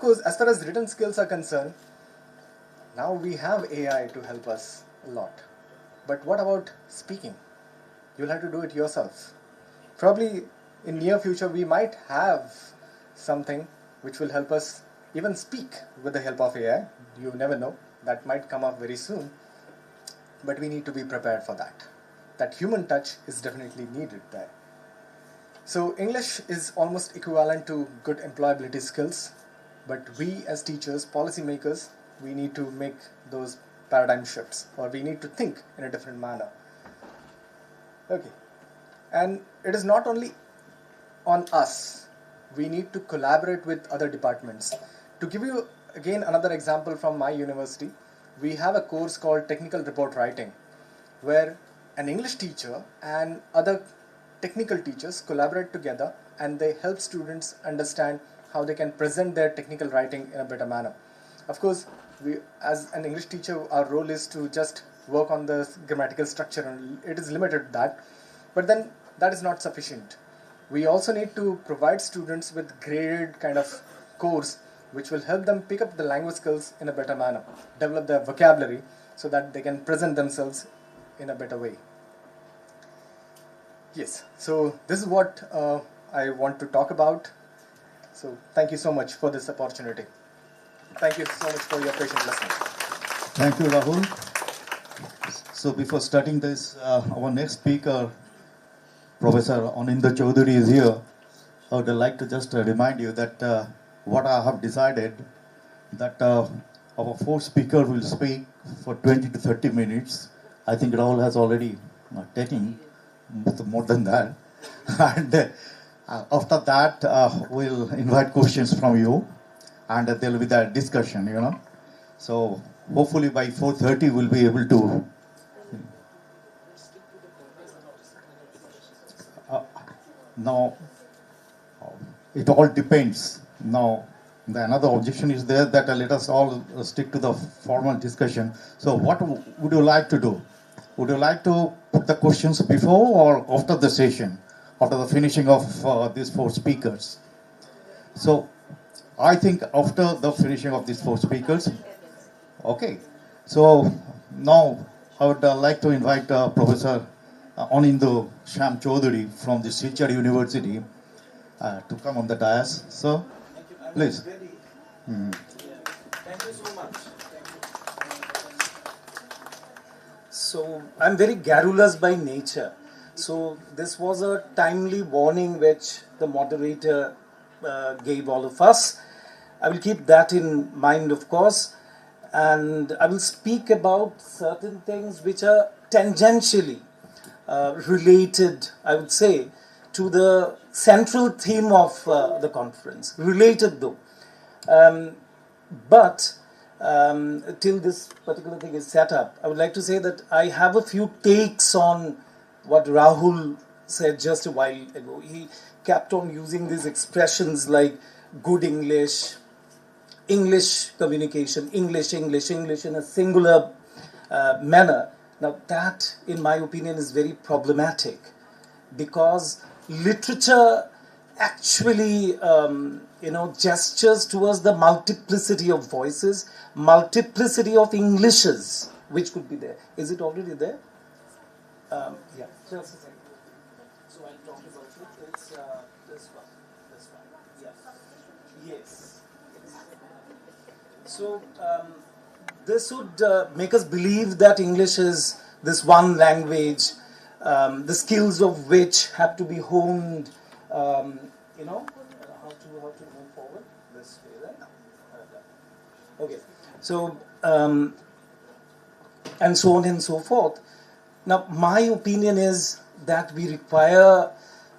course, as far as written skills are concerned, now we have AI to help us a lot. But what about speaking? You'll have to do it yourself. Probably in near future we might have something which will help us even speak with the help of AI. You never know. That might come up very soon. But we need to be prepared for that. That human touch is definitely needed there. So English is almost equivalent to good employability skills. But we as teachers, policymakers, we need to make those paradigm shifts, or we need to think in a different manner. Okay. And it is not only on us. We need to collaborate with other departments. To give you again another example from my university, we have a course called Technical Report Writing, where an English teacher and other technical teachers collaborate together and they help students understand how they can present their technical writing in a better manner. Of course, we, as an English teacher, our role is to just work on the grammatical structure, and it is limited to that. But then that is not sufficient. We also need to provide students with graded kind of course which will help them pick up the language skills in a better manner, develop their vocabulary so that they can present themselves in a better way. Yes, so this is what I want to talk about. So thank you so much for this opportunity. Thank you so much for your patient listening. Thank you, Rahul. So before starting this, our next speaker, Professor Anindya Chaudhary, is here. I would like to just remind you that what I have decided, that our fourth speaker will speak for 20 to 30 minutes. I think Rahul has already taken more than that. And after that, we'll invite questions from you, and there will be that discussion, you know. So hopefully by 4:30 we'll be able to. Now, it all depends. Now, another objection is there that let us all stick to the formal discussion. So what would you like to do? Would you like to put the questions before or after the session, after the finishing of these four speakers? So I think after the finishing of these four speakers. Okay. So now I would like to invite Professor NSHM Chaudhary from the Century University to come on the dais. So, please. Thank you so much. So, I'm very garrulous by nature. So, this was a timely warning which the moderator gave all of us. I will keep that in mind, of course, and I will speak about certain things which are tangentially related, I would say, to the central theme of the conference. Related though. But till this particular thing is set up, I would like to say that I have a few takes on what Rahul said just a while ago. He kept on using these expressions like good English, English communication, English in a singular manner. Now that, in my opinion, is very problematic because literature actually, gestures towards the multiplicity of voices, multiplicity of Englishes, which could be there. Is it already there? Yeah, just a second. So I'll talk about it. It's this one. Yeah. Yes. So this would make us believe that English is this one language, the skills of which have to be honed. How to move forward this way, right? Okay. So and so on and so forth. Now, my opinion is that we require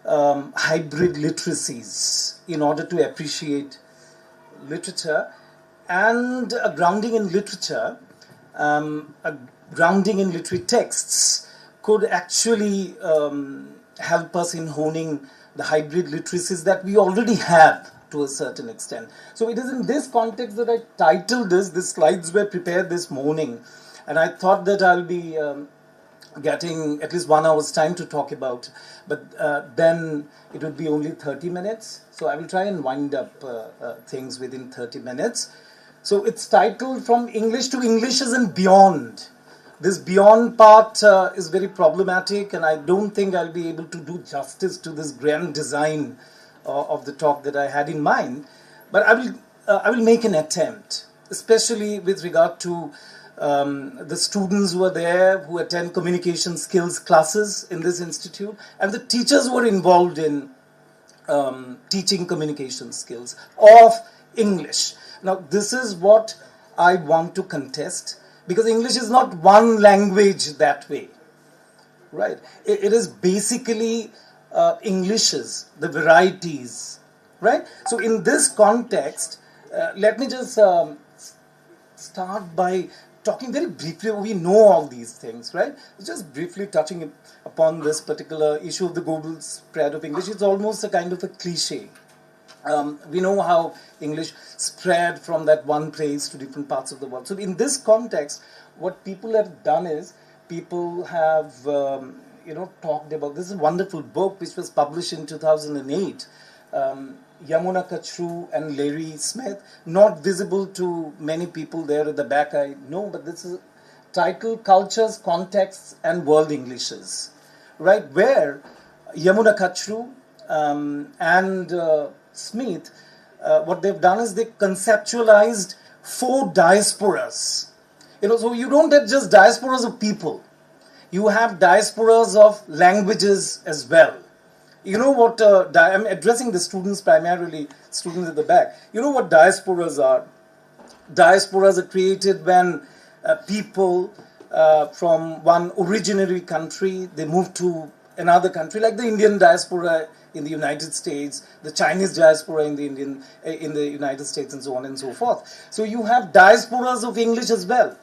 hybrid literacies in order to appreciate literature, and a grounding in literature, a grounding in literary texts could actually help us in honing the hybrid literacies that we already have to a certain extent. So it is in this context that I titled this. The slides were prepared this morning, and I thought that I'll be getting at least 1 hour's time to talk about, but then it would be only 30 minutes. So I will try and wind up things within 30 minutes. So it's titled From English to Englishes and Beyond. This beyond part is very problematic, and I don't think I'll be able to do justice to this grand design of the talk that I had in mind. But I will make an attempt, especially with regard to the students who are there, who attend communication skills classes in this institute, and the teachers who are involved in teaching communication skills of English. Now, this is what I want to contest, because English is not one language that way, right? It is basically Englishes, the varieties, right? So in this context, let me just start by talking very briefly. We know all these things, right? Just briefly touching upon this particular issue of the global spread of English. It's almost a kind of a cliche. We know how English spread from that one place to different parts of the world. So in this context, what people have done is, people have talked about, this is a wonderful book which was published in 2008, Yamuna Kachru and Larry Smith, not visible to many people there at the back, I know, but this is titled Cultures, Contexts and World Englishes, right, where Yamuna Kachru and Smith, what they've done is they conceptualized 4 diasporas. So you don't have just diasporas of people, you have diasporas of languages as well. You know what, I'm addressing the students primarily, students at the back. You know what diasporas are? Diasporas are created when people from one originary country, they move to another country, like the Indian diaspora in the United States, the Chinese diaspora in the United States, and so on and so forth. So you have diasporas of English as well.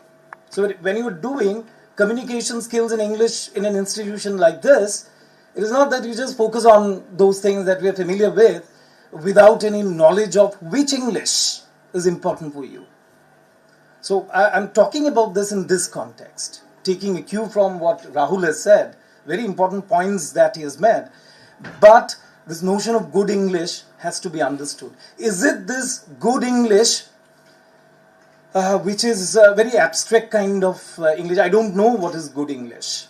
So when you're doing communication skills in English in an institution like this, it is not that you just focus on those things that we are familiar with without any knowledge of which English is important for you. So I'm talking about this in this context, taking a cue from what Rahul has said, very important points that he has made. But this notion of good English has to be understood. Is it this good English, which is a very abstract kind of English? I don't know what is good English,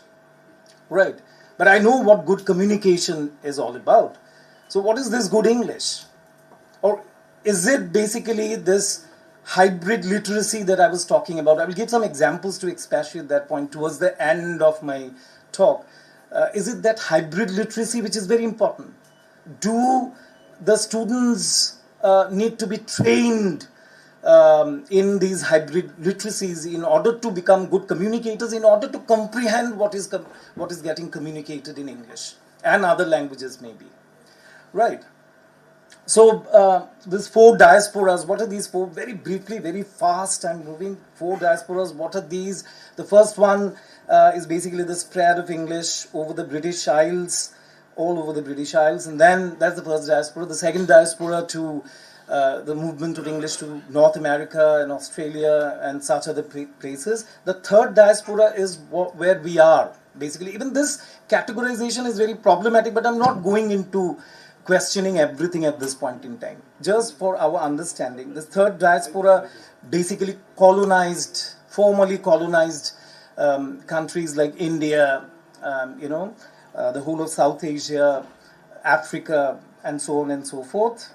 right? But I know what good communication is all about. So what is this good English? Or is it basically this hybrid literacy that I was talking about? I will give some examples to expatiate that point towards the end of my talk. Is it that hybrid literacy which is very important? Do the students need to be trained in these hybrid literacies in order to become good communicators, in order to comprehend what is getting communicated in English and other languages maybe, right? So these 4 diasporas, what are these 4? Very briefly, very fast, I'm moving. 4 diasporas, what are these? The first one is basically the spread of English over the British Isles, all over the British Isles, and then that's the first diaspora. The second diaspora to the movement of English to North America and Australia and such other places. The third diaspora is where we are. Basically, even this categorization is very problematic, but I'm not going into questioning everything at this point in time. Just for our understanding, the third diaspora basically colonized, formally colonized countries like India, the whole of South Asia, Africa, and so on and so forth.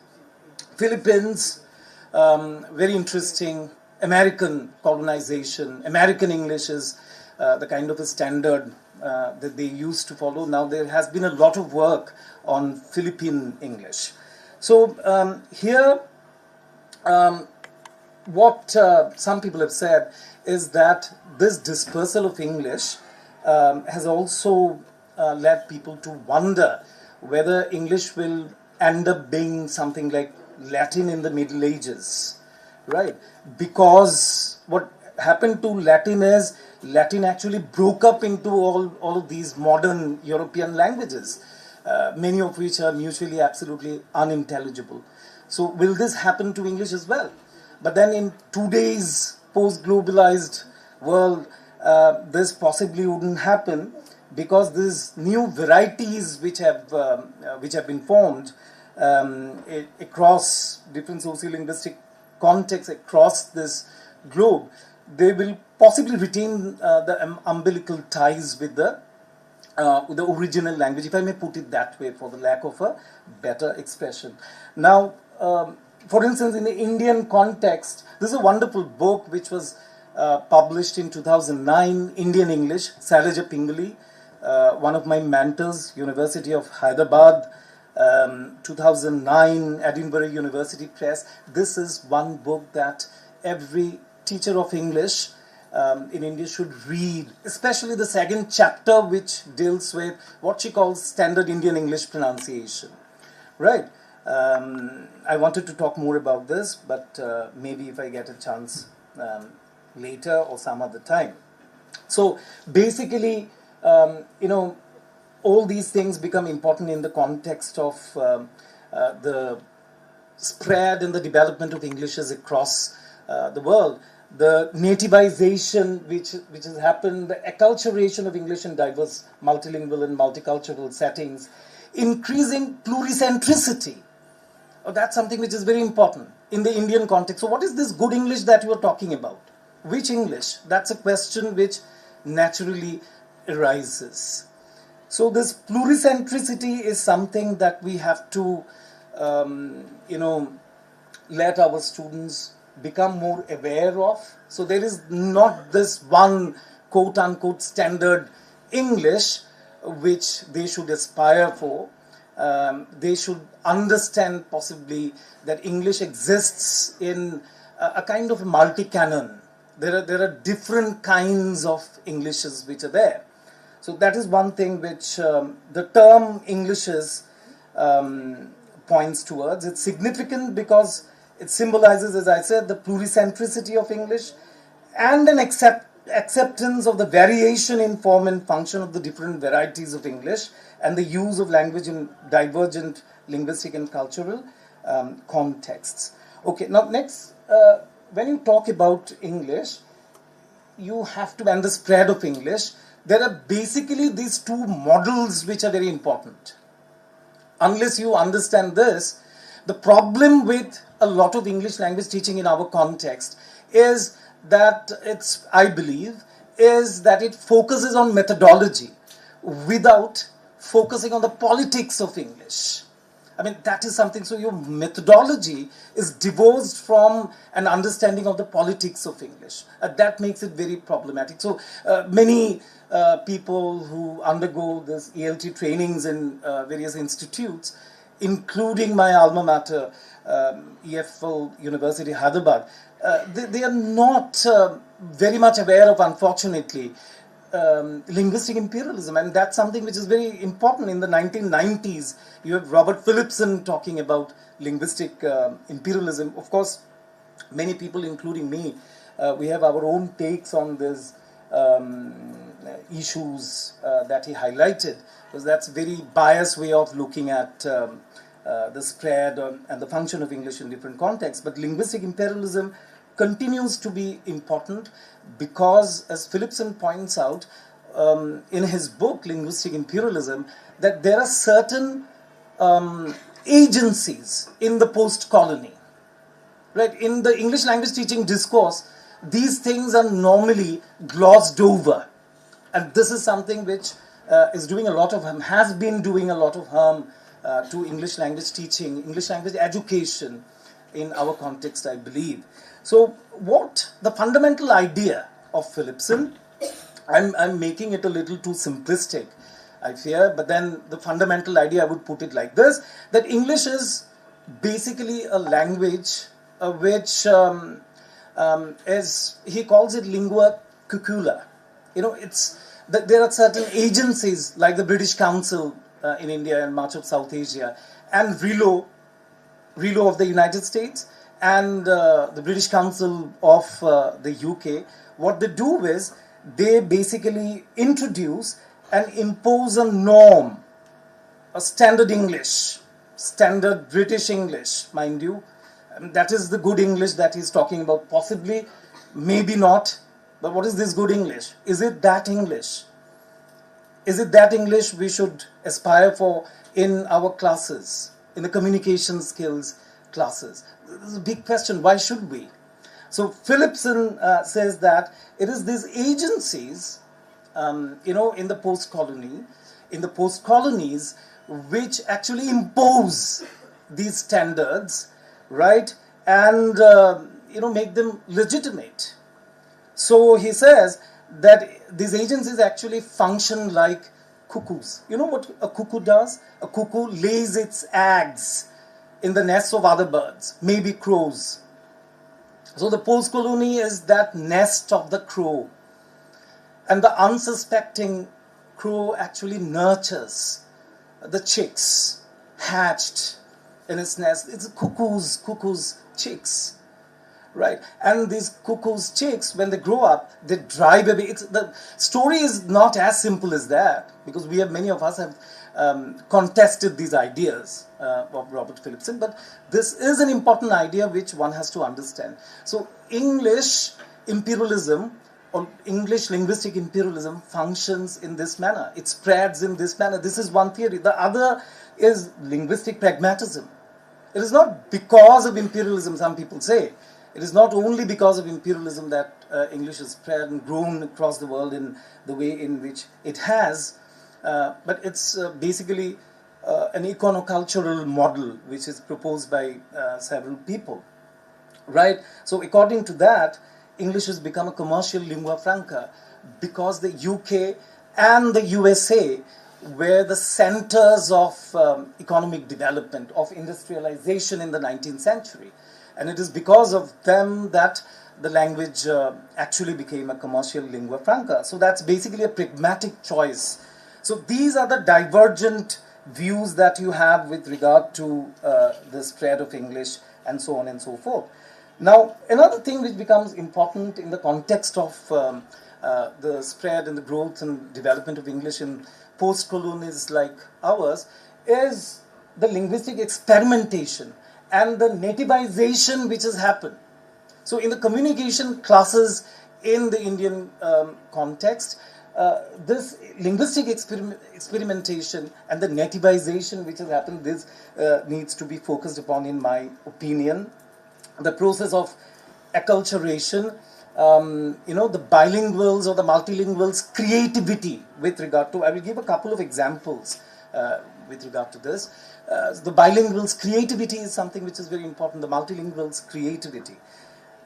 Philippines, very interesting. American colonization, American English is the kind of a standard that they used to follow. Now there has been a lot of work on Philippine English. So here, what some people have said is that this dispersal of English has also led people to wonder whether English will end up being something like Latin in the Middle Ages, right? Because what happened to Latin is Latin actually broke up into all of these modern European languages, many of which are mutually absolutely unintelligible. So will this happen to English as well? But then in today's post-globalized world, this possibly wouldn't happen, because these new varieties which have been formed across different sociolinguistic contexts across this globe, they will possibly retain the umbilical ties with the original language, if I may put it that way, for the lack of a better expression. Now, for instance, in the Indian context, this is a wonderful book which was published in 2009, Indian English, Sailaja Pingali, one of my mentors, University of Hyderabad, 2009, Edinburgh University Press. This is one book that every teacher of English in India should read, especially the second chapter, which deals with what she calls standard Indian English pronunciation. Right? I wanted to talk more about this, but maybe if I get a chance later or some other time. So basically, all these things become important in the context of the spread and the development of Englishes across the world. The nativization which has happened, the acculturation of English in diverse multilingual and multicultural settings, increasing pluricentricity. That's something which is very important in the Indian context. So what is this good English that you are talking about? Which English? That's a question which naturally arises. So this pluricentricity is something that we have to, let our students become more aware of. So there is not this one quote-unquote standard English which they should aspire for. They should understand possibly that English exists in a kind of multi-canon. There are different kinds of Englishes which are there. So that is one thing which the term Englishes points towards. It's significant because it symbolizes, as I said, the pluricentricity of English and an acceptance of the variation in form and function of the different varieties of English and the use of language in divergent linguistic and cultural contexts. Okay, now next, when you talk about English, you have to, and the spread of English, there are basically these two models which are very important. Unless you understand this, the problem with a lot of English language teaching in our context is that I believe, it focuses on methodology without focusing on the politics of English. I mean, that is something, so your methodology is divorced from an understanding of the politics of English. That makes it very problematic. So many people who undergo this ELT trainings in various institutes, including my alma mater, EFL University Hyderabad, they are not very much aware of, unfortunately, linguistic imperialism, and that's something which is very important. In the 1990s, you have Robert Phillipson talking about linguistic imperialism. Of course, many people, including me, we have our own takes on these issues that he highlighted, because that's a very biased way of looking at the spread and the function of English in different contexts. But linguistic imperialism continues to be important because, as Phillipson points out in his book Linguistic Imperialism, that there are certain agencies in the post-colony. Right? In the English language teaching discourse, these things are normally glossed over. And this is something which is doing a lot of harm, has been doing a lot of harm to English language teaching, English language education in our context, I believe. So what the fundamental idea of Phillipson, I'm making it a little too simplistic, I fear, but then the fundamental idea, I would put it like this, that English is basically a language which is, he calls it lingua cucula. There are certain agencies like the British Council in India and much of South Asia, and RILO of the United States, and the British Council of the UK. What they do is they basically introduce and impose a norm, a standard English, standard British English, mind you. And that is the good English that he's talking about, possibly, maybe not. But what is this good English? Is it that English? Is it that English we should aspire for in our classes, in the communication skills classes? This is a big question. Why should we? So Philipson says that it is these agencies, in the post-colonies, which actually impose these standards, right, and make them legitimate. So he says that these agencies actually function like cuckoos. You know what a cuckoo does? A cuckoo lays its eggs in the nests of other birds, maybe crows. So the post-colony is that nest of the crow. And the unsuspecting crow actually nurtures the chicks hatched in its nest. It's cuckoo's chicks. Right, and these cuckoo's chicks, when they grow up, they drive away. The story is not as simple as that, because many of us have contested these ideas of Robert Philipson, but this is an important idea which one has to understand. So English imperialism or English linguistic imperialism functions in this manner. It spreads in this manner. This is one theory. The other is linguistic pragmatism. It is not because of imperialism, some people say. It is not only because of imperialism that English has spread and grown across the world in the way in which it has, but it's basically an econocultural model which is proposed by several people, right? So according to that, English has become a commercial lingua franca because the UK and the USA were the centers of economic development, of industrialization in the 19th century. And it is because of them that the language actually became a commercial lingua franca. So that's basically a pragmatic choice. So these are the divergent views that you have with regard to the spread of English and so on and so forth. Now, another thing which becomes important in the context of the spread and the growth and development of English in post-colonies like ours is the linguistic experimentation and the nativization which has happened. So in the communication classes in the Indian context, this linguistic experimentation and the nativization which has happened, this needs to be focused upon, in my opinion. The process of acculturation, the bilinguals or the multilinguals' creativity with regard to, I will give a couple of examples with regard to this. The bilinguals' creativity is something which is very important, the multilinguals' creativity.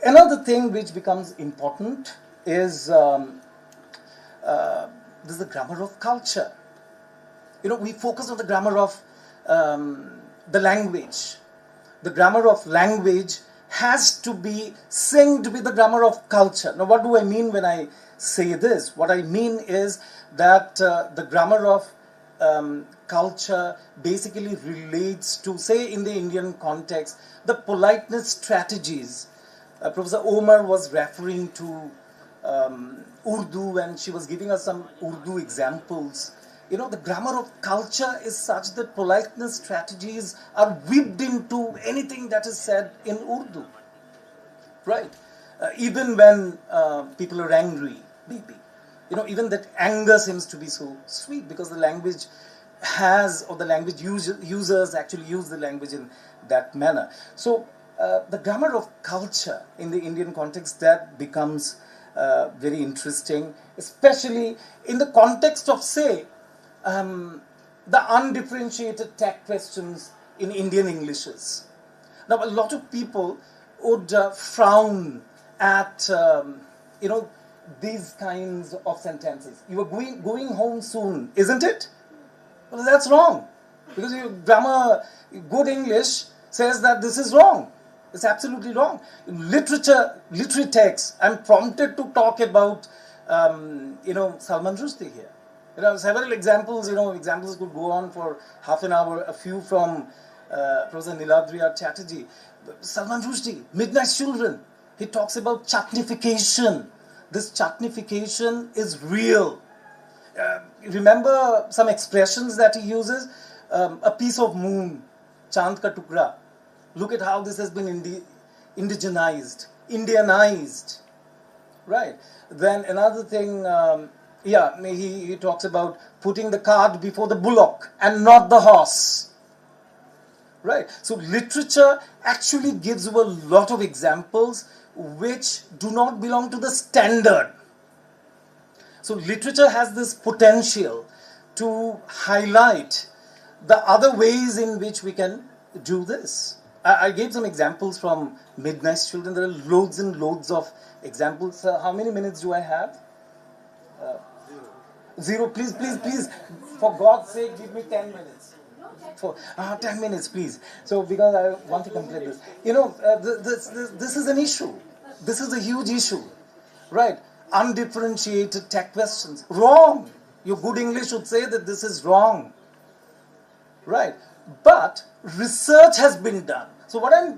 Another thing which becomes important is the grammar of culture. We focus on the grammar of the language. The grammar of language has to be synced with the grammar of culture. Now, what do I mean when I say this? What I mean is that the grammar of culture basically relates to, say, in the Indian context, the politeness strategies. Professor Omar was referring to Urdu, and she was giving us some Urdu examples. The grammar of culture is such that politeness strategies are whipped into anything that is said in Urdu, right? Even when people are angry, maybe. Even that anger seems to be so sweet because the language the language users actually use the language in that manner. So the grammar of culture in the Indian context, that becomes very interesting, especially in the context of, say, the undifferentiated tag questions in Indian Englishes. Now, a lot of people would frown at, these kinds of sentences. You are going home soon, isn't it? Well, that's wrong. Because your grammar, good English says that this is wrong. It's absolutely wrong. Literary texts, I'm prompted to talk about, Salman Rushdie here. Several examples, examples could go on for half an hour. A few from Professor Niladri Chatterjee. Salman Rushdie, Midnight Children. He talks about chutnification. This chutnification is real. Remember some expressions that he uses? A piece of moon, Chand ka tukra. Look at how this has been indigenized, Indianized. right? Then another thing, yeah, he talks about putting the cart before the bullock and not the horse, right? So literature actually gives you a lot of examples which do not belong to the standard. So literature has this potential to highlight the other ways in which we can do this. I gave some examples from Midnight's Children. There are loads and loads of examples. How many minutes do I have? Zero. Please, please, please, for God's sake, give me 10 minutes. 10 minutes, please. So, because I want to complete this. You know, this is an issue. This is a huge issue, right? Undifferentiated tech questions. Wrong. Your good English would say that this is wrong, right? But research has been done. So what I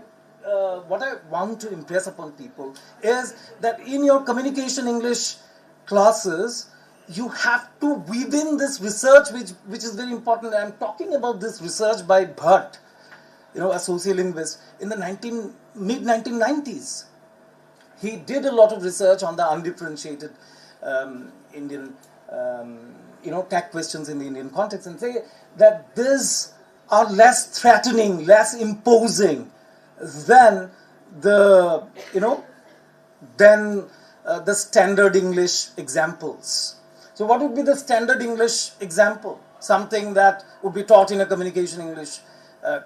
want to impress upon people is that in your communication English classes, you have to weave in this research, which is very important. I'm talking about this research by Bhatt, you know, a sociolinguist in the mid-1990s. He did a lot of research on the undifferentiated Indian, tag questions in the Indian context, and say that these are less threatening, less imposing than the, the standard English examples. So what would be the standard English example? Something that would be taught in a communication English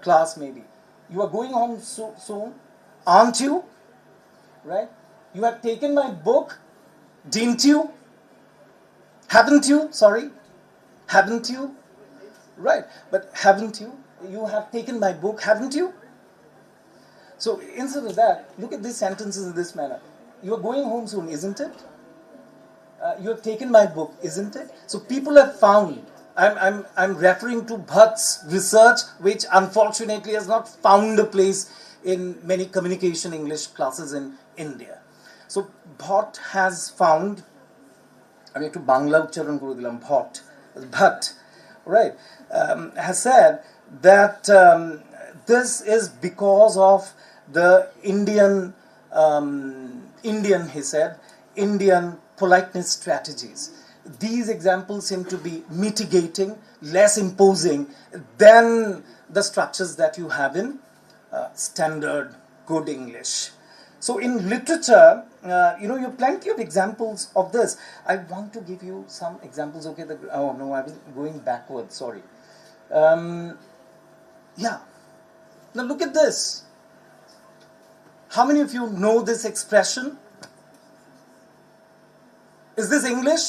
class maybe. You are going home soon, aren't you? Right? You have taken my book, didn't you? Haven't you? Sorry. Haven't you? Right. But haven't you? You have taken my book, haven't you? So instead of that, look at these sentences in this manner. You are going home soon, isn't it? You have taken my book, isn't it? So people have found, I'm referring to Bhatt's research, which unfortunately has not found a place in many communication English classes in India. So Bhatt has found, আমি একটু বাংলা উচ্চারণ করে দিলাম, Bhatt, right, has said that this is because of the Indian politeness strategies. These examples seem to be mitigating, less imposing than the structures that you have in standard good English. So in literature, you have plenty of examples of this. I want to give you some examples. Okay, oh no, I was going backwards, sorry. Yeah. Now look at this. How many of you know this expression? Is this English?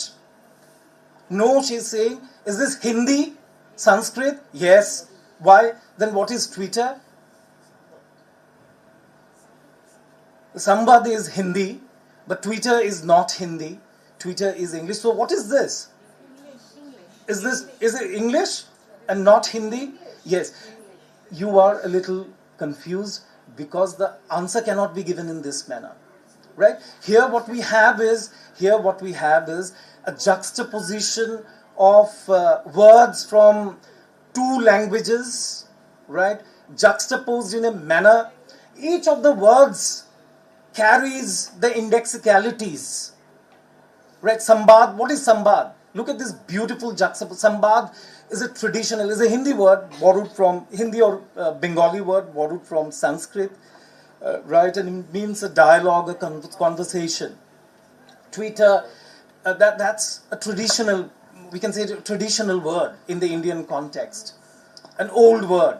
No, she's saying. Is this Hindi? Sanskrit? Yes. Why? Then what is Twitter? Sambad is Hindi, but Twitter is not Hindi. Twitter is English. So what is this? English. Is it English and not Hindi? Yes. You are a little confused because the answer cannot be given in this manner. Right? Here what we have is a juxtaposition of words from two languages, right? Juxtaposed in a manner. Each of the words carries the indexicalities. Right? Sambad, what is Sambad? Look at this beautiful juxtaposition. Sambad is a Hindi word borrowed from Hindi or Bengali word borrowed from Sanskrit, right? And it means a dialogue, a conversation. Twitter, that's a traditional, we can say a traditional word in the Indian context. An old word.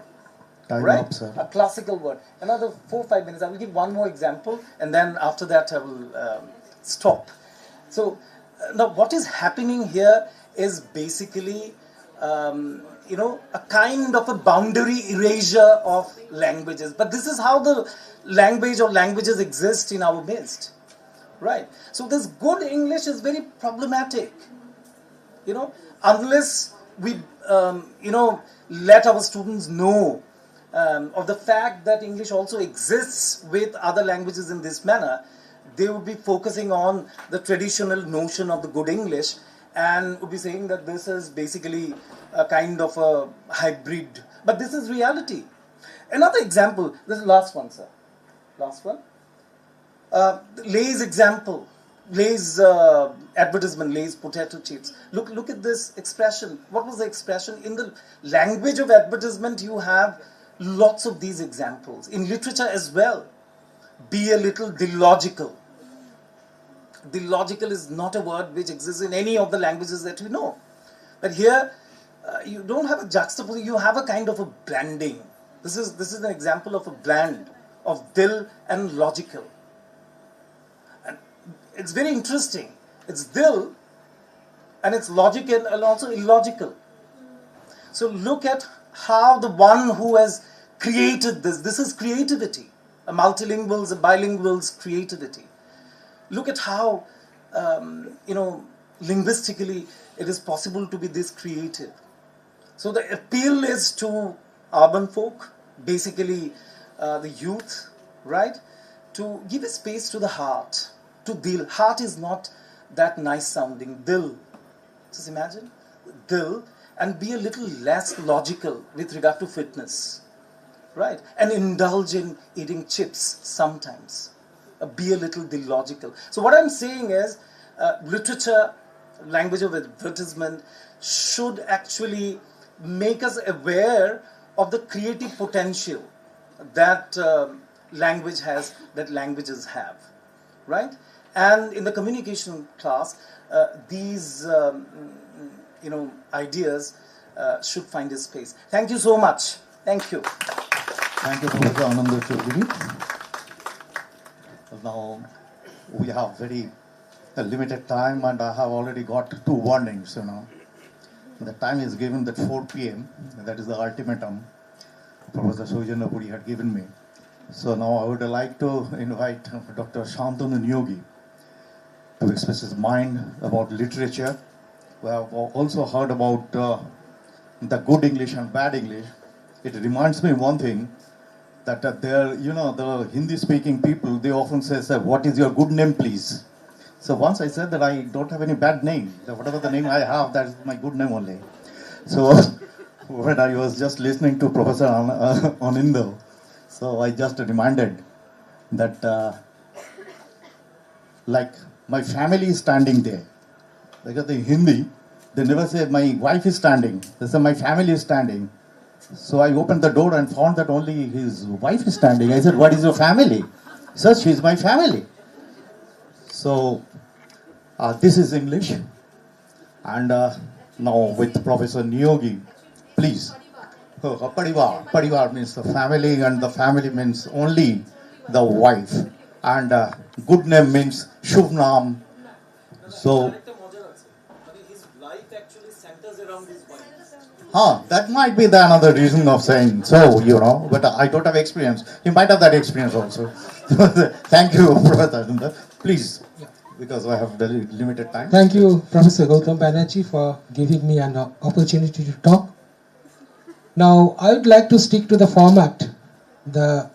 Right? A classical word. Another 4-5 minutes. I will give one more example and then after that I will stop. So now what is happening here is basically a kind of a boundary erasure of languages. But this is how the language or languages exist in our midst. Right? So this good English is very problematic. Unless we let our students know of the fact that English also exists with other languages in this manner, they would be focusing on the traditional notion of the good English and would be saying that this is basically a kind of a hybrid. But this is reality. Another example, this is the last one, sir. Last one. Lay's example, Lay's advertisement, Lay's potato chips. Look at this expression. What was the expression? In the language of advertisement, you have lots of these examples. In literature as well. Be a little illogical. Illogical is not a word which exists in any of the languages that we know. But here, you don't have a juxtaposition, you have a kind of a blending. This is an example of a blend of dil and logical. And it's very interesting. It's dil and it's logical and also illogical. So look at how the one who has created this is creativity. A multilingual's, a bilingual's creativity. Look at how, linguistically it is possible to be this creative. So the appeal is to urban folk, basically the youth, right? To give a space to the heart, to dil. Heart is not that nice sounding, dil. Just imagine, dil, and be a little less logical with regard to fitness, right? And indulge in eating chips sometimes. Be a little illogical. So what I'm saying is, literature, language of advertisement, should actually make us aware of the creative potential that language has, that languages have, right? And in the communication class, these ideas should find a space. Thank you so much. Thank you. Thank you, Professor Ananda Choudhury. Now, we have very limited time, and I have already got 2 warnings, The time is given that 4 p.m., that is the ultimatum Professor Soujanya Puri had given me. So now I would like to invite Dr. Shantanu Nyogi to express his mind about literature. We have also heard about the good English and bad English. It reminds me one thing, that the Hindi-speaking people, they often say, "Sir, what is your good name, please?" So once I said that I don't have any bad name. That whatever the name I have, that is my good name only. So when I was just listening to Professor Ananda, so I just reminded that like my family is standing there. Because in Hindi, they never say my wife is standing. They say my family is standing. So I opened the door and found that only his wife is standing. I said, "What is your family?" Sir, she is my family. So this is English. And now with Professor Nyogi, please. Parivar. Parivar means the family, and the family means only the wife. And good name means Shubh Naam. So his life actually centers around his wife. That might be the another reason of saying so, but I don't have experience. You might have that experience also. Thank you, Professor Ananda. Please, because I have very limited time. Thank you, Professor Gautam Banerjee, for giving me an opportunity to talk. Now, I would like to stick to the format, the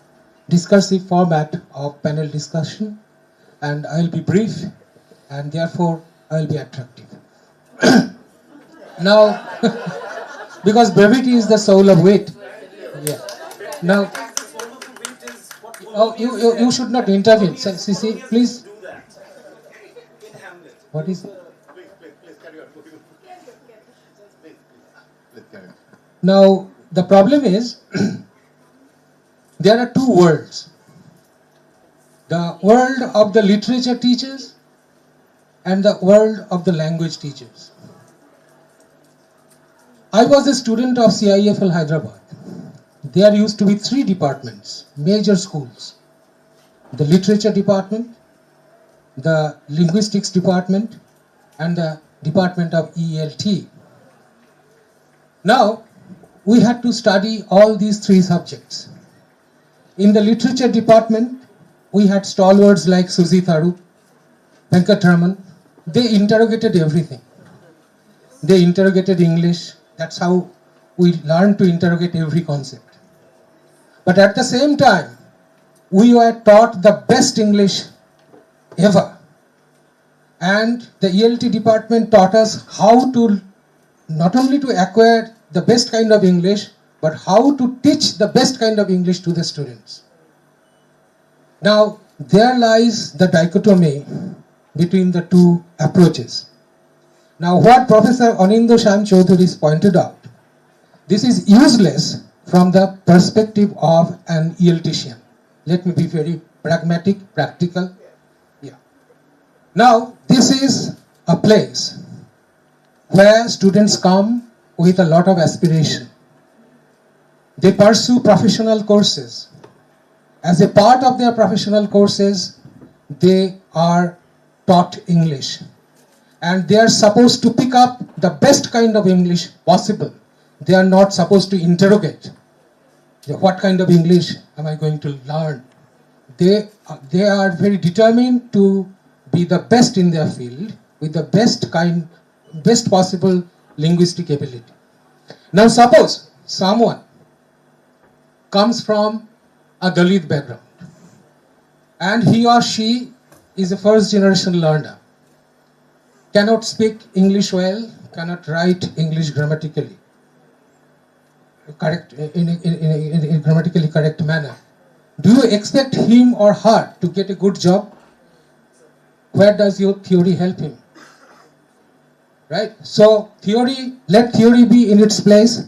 discursive format of panel discussion, and I will be brief, and therefore I will be attractive. Now, because brevity is the soul of wit. Yeah. Now, you should not intervene. See, please. What is it? Please carry on. Please carry on. Now, the problem is, there are 2 worlds. The world of the literature teachers and the world of the language teachers. I was a student of CIFL Hyderabad. There used to be 3 departments, major schools. The literature department, the linguistics department, and the department of ELT. Now, we had to study all these 3 subjects. In the literature department, we had stalwarts like Susi Tharu, Venkataraman. They interrogated everything. They interrogated English. That's how we learned to interrogate every concept. But at the same time, we were taught the best English ever. And the ELT department taught us how to, not only to acquire the best kind of English, but how to teach the best kind of English to the students. Now, there lies the dichotomy between the two approaches. Now, what Professor NSHM Choudhury pointed out, this is useless from the perspective of an ELTician. Let me be very pragmatic, practical. Yeah. Now, this is a place where students come with a lot of aspiration. They pursue professional courses. As a part of their professional courses, they are taught English. And they are supposed to pick up the best kind of English possible. They are not supposed to interrogate. What kind of English am I going to learn? They are very determined to be the best in their field with the best possible linguistic ability. Now suppose someone comes from a Dalit background and he or she is a first generation learner, cannot speak English well, cannot write English grammatically correct in a grammatically correct manner. Do you expect him or her to get a good job? Where does your theory help him? Right? So let theory be in its place.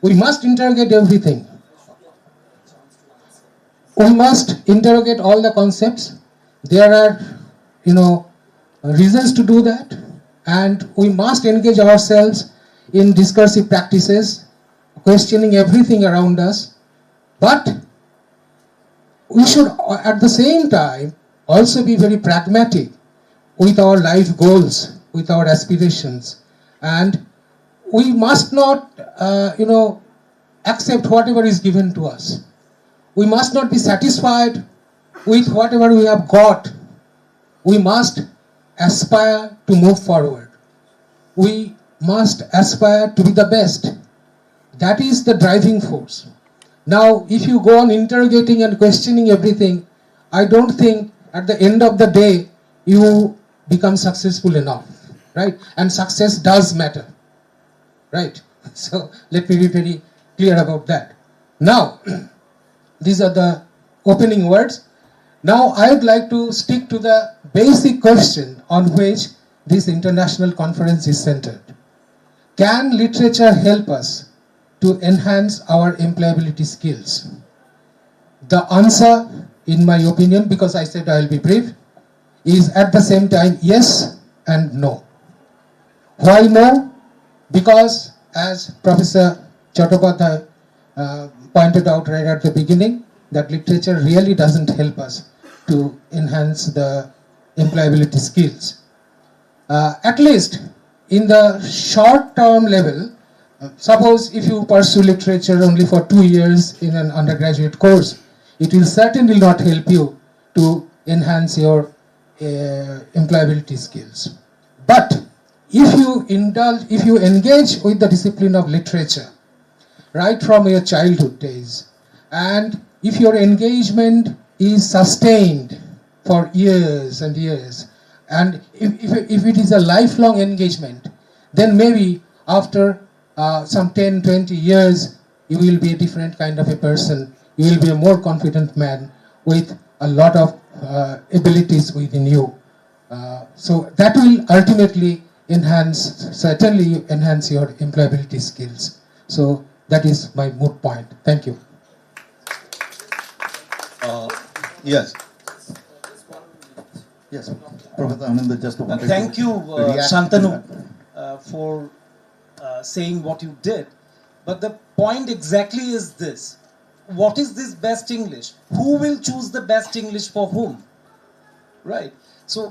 We must interrogate everything. We must interrogate all the concepts. There are, reasons to do that, and we must engage ourselves in discursive practices, questioning everything around us. But we should, at the same time, also be very pragmatic with our life goals, with our aspirations, and we must not, accept whatever is given to us. We must not be satisfied with whatever we have got. We must aspire to move forward. We must aspire to be the best. That is the driving force. Now, if you go on interrogating and questioning everything, I don't think at the end of the day you become successful enough, right? And success does matter, right? So let me be very clear about that. Now, these are the opening words. Now I would like to stick to the basic question on which this international conference is centered. Can literature help us to enhance our employability skills? The answer, in my opinion, because I said I'll be brief, is at the same time yes and no. Why no? Because as Professor Chattopadhyay pointed out right at the beginning, that literature really doesn't help us to enhance the employability skills. At least in the short-term level, suppose if you pursue literature only for 2 years in an undergraduate course, it will certainly not help you to enhance your employability skills. But if you engage with the discipline of literature right from your childhood days, and if your engagement is sustained for years and years, and if it is a lifelong engagement, then maybe after some 10, 20 years, you will be a different kind of a person. You will be a more confident man with a lot of abilities within you. So that will ultimately certainly enhance your employability skills. So that is my moot point. Thank you. Yes. Yes, Professor Ananda just wanted thank to you, react to Shantanu, that. for saying what you did. But the point exactly is this. What is this best English? Who will choose the best English for whom? Right. So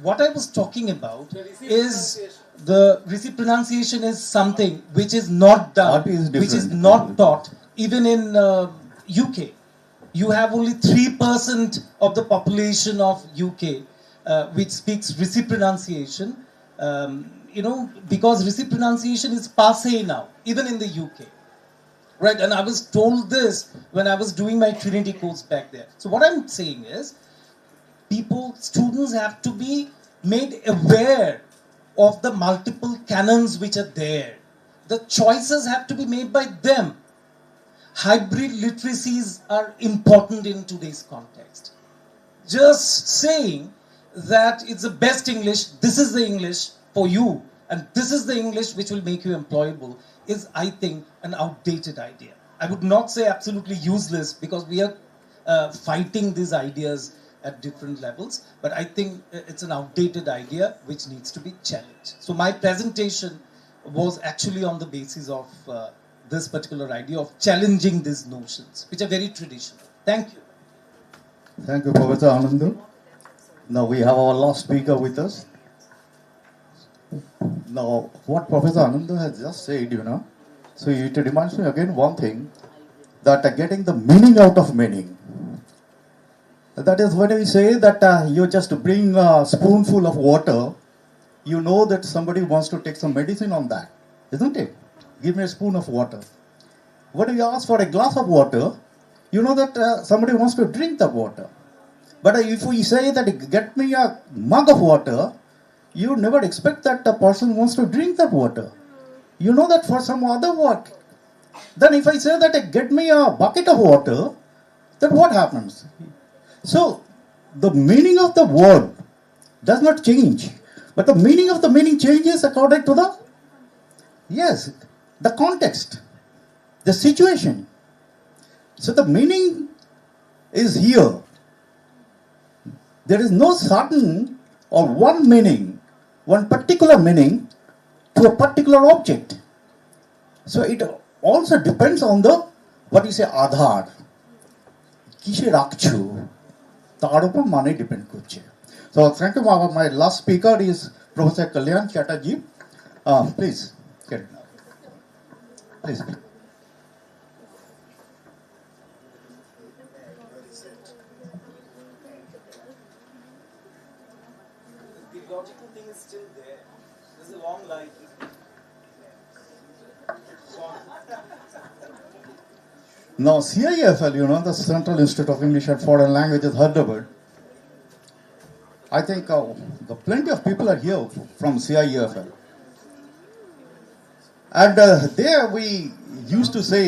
what I was talking about is the receipt pronunciation is something which is not done, which is not taught. Even in UK, you have only 3% of the population of UK which speaks receipt pronunciation. Because receipt pronunciation is passé now, even in the UK. Right, and I was told this when I was doing my Trinity course back there. So what I'm saying is, students have to be made aware of the multiple canons which are there. The choices have to be made by them. Hybrid literacies are important in today's context. just saying that it's the best English, this is the English for you, and this is the English which will make you employable, is, I think, an outdated idea. I would not say absolutely useless, because we are fighting these ideas at different levels, but I think it's an outdated idea which needs to be challenged. So my presentation was actually on the basis of this particular idea of challenging these notions, which are very traditional. Thank you. Thank you, Professor Anandu. Now we have our last speaker with us. Now, what Professor Anandu has just said, so it reminds me again one thing, that getting the meaning out of meaning. That is when we say that you just bring a spoonful of water, you know that somebody wants to take some medicine on that, isn't it? Give me a spoon of water. When you ask for a glass of water, you know that somebody wants to drink the water. But if we say that get me a mug of water, you never expect that the person wants to drink that water. You know that for some other work. Then if I say that get me a bucket of water, then what happens? So the meaning of the word does not change, but the meaning of the meaning changes according to the context, the situation. So the meaning is here. There is no certain or one meaning, one particular meaning to a particular object. So it also depends on the, what you say, adhar. Kishe rakchu. তার উপর মানে depend করছে। So thank you. My last speaker is Professor Kalyan Chatterjee. Please. Please. The logical thing is still there. There's a long line. Now CIFL, the Central Institute of English and Foreign Languages, Hyderabad. I think plenty of people are here from CIFL. And there we used to say,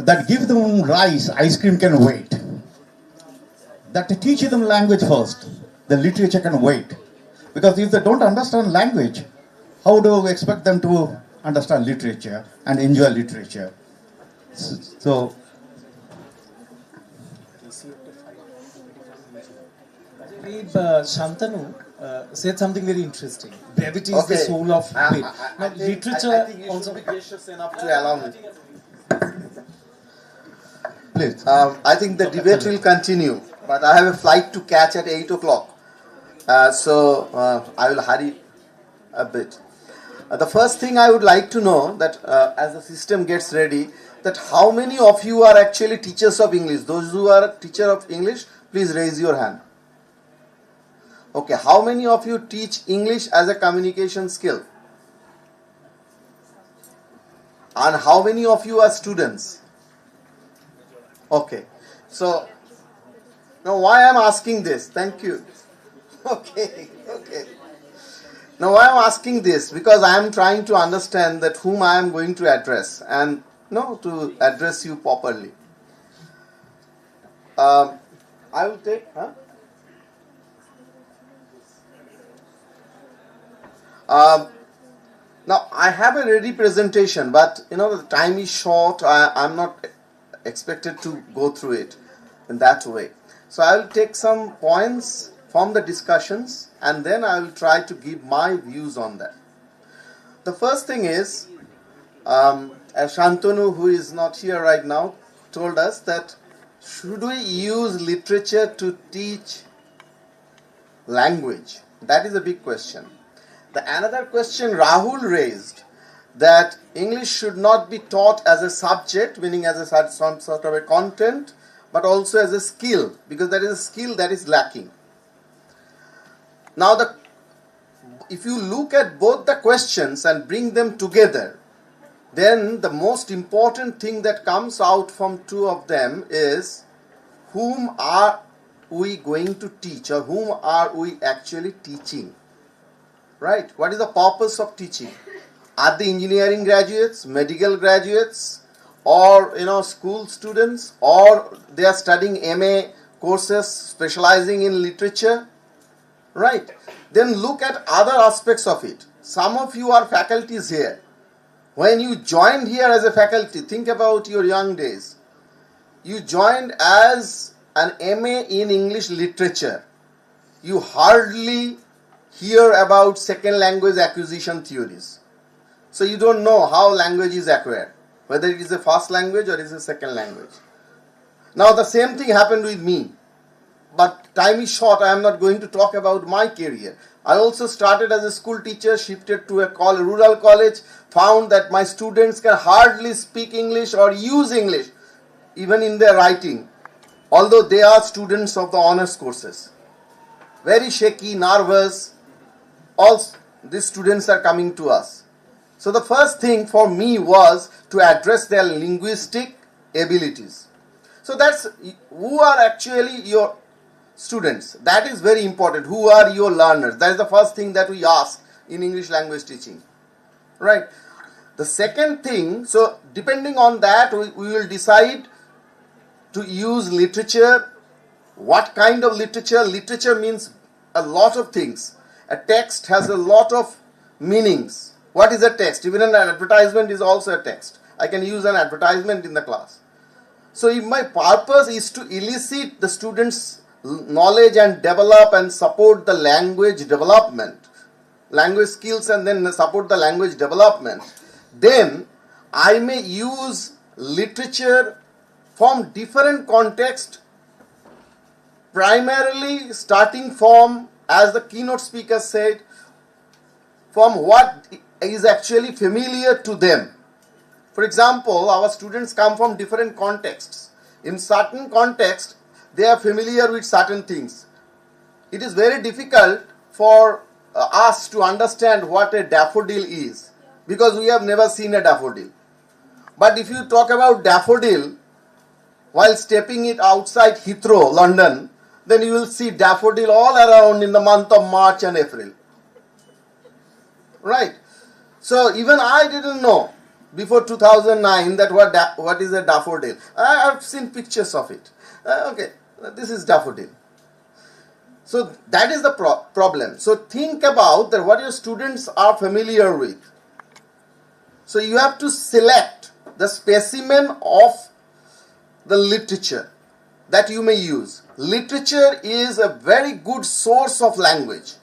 that give them rice, ice cream can wait. That to teach them language first, the literature can wait. Because if they don't understand language, how do we expect them to understand literature and enjoy literature? So, Shantanu said something very interesting. Brevity is the soul of wit. Now, literature I think you also. should be gracious enough to allow me. please. I think the debate will continue, but I have a flight to catch at 8 o'clock. So I will hurry a bit. The first thing I would like to know, that as the system gets ready, that how many of you are actually teachers of English? Those who are teacher of English, please raise your hand. Okay, how many of you teach English as a communication skill? And how many of you are students? Okay, so now why I am asking this? Thank you. Okay. Now why I am asking this? Because I am trying to understand that whom I am going to address, and to address you properly. I will take. Now I have a ready presentation, but the time is short. I'm not expected to go through it in that way. So I will take some points from the discussions, and then I will try to give my views on that. The first thing is, as Shantanu, who is not here right now, told us that should we use literature to teach language? That is a big question. The another question Rahul raised, that English should not be taught as a subject, meaning as some sort of a content, but also as a skill, because that is a skill that is lacking. Now, if you look at both the questions and bring them together, then the most important thing that comes out from two of them is, whom are we going to teach, or whom are we actually teaching? Right? What is the purpose of teaching? Are they engineering graduates, medical graduates, or school students, or they are studying MA courses specializing in literature, right? Then look at other aspects of it. Some of you are faculties here. When you joined here as a faculty, think about your young days. You joined as an MA in English literature. You hardly hear about second language acquisition theories. So you don't know how language is acquired, whether it is a first language or it is a second language. Now the same thing happened with me. But time is short, I am not going to talk about my career. I also started as a school teacher, shifted to a rural college, found that my students can hardly speak English or use English, even in their writing, although they are students of the honors courses. Very shaky, nervous, all these students are coming to us. So the first thing for me was to address their linguistic abilities. So that's who are actually your students. That is very important. Who are your learners? That is the first thing that we ask in English language teaching. Right? The second thing, so depending on that, we will decide to use literature. What kind of literature? Literature means a lot of things. A text has a lot of meanings. What is a text? Even an advertisement is also a text. I can use an advertisement in the class. So if my purpose is to elicit the students' knowledge and develop and support the language development, language skills, and then support the language development, then I may use literature from different contexts, primarily starting from, as the keynote speaker said, from what is actually familiar to them. For example, our students come from different contexts. In certain contexts, they are familiar with certain things. It is very difficult for us to understand what a daffodil is, because we have never seen a daffodil. But if you talk about daffodil while stepping it outside Heathrow, London, then you will see daffodil all around in the month of March and April. Right? So even I didn't know before 2009 that what is a daffodil. I have seen pictures of it. Okay, this is daffodil. So that is the problem. So think about that what your students are familiar with. So you have to select the specimen of the literature that you may use. Literature is a very good source of language.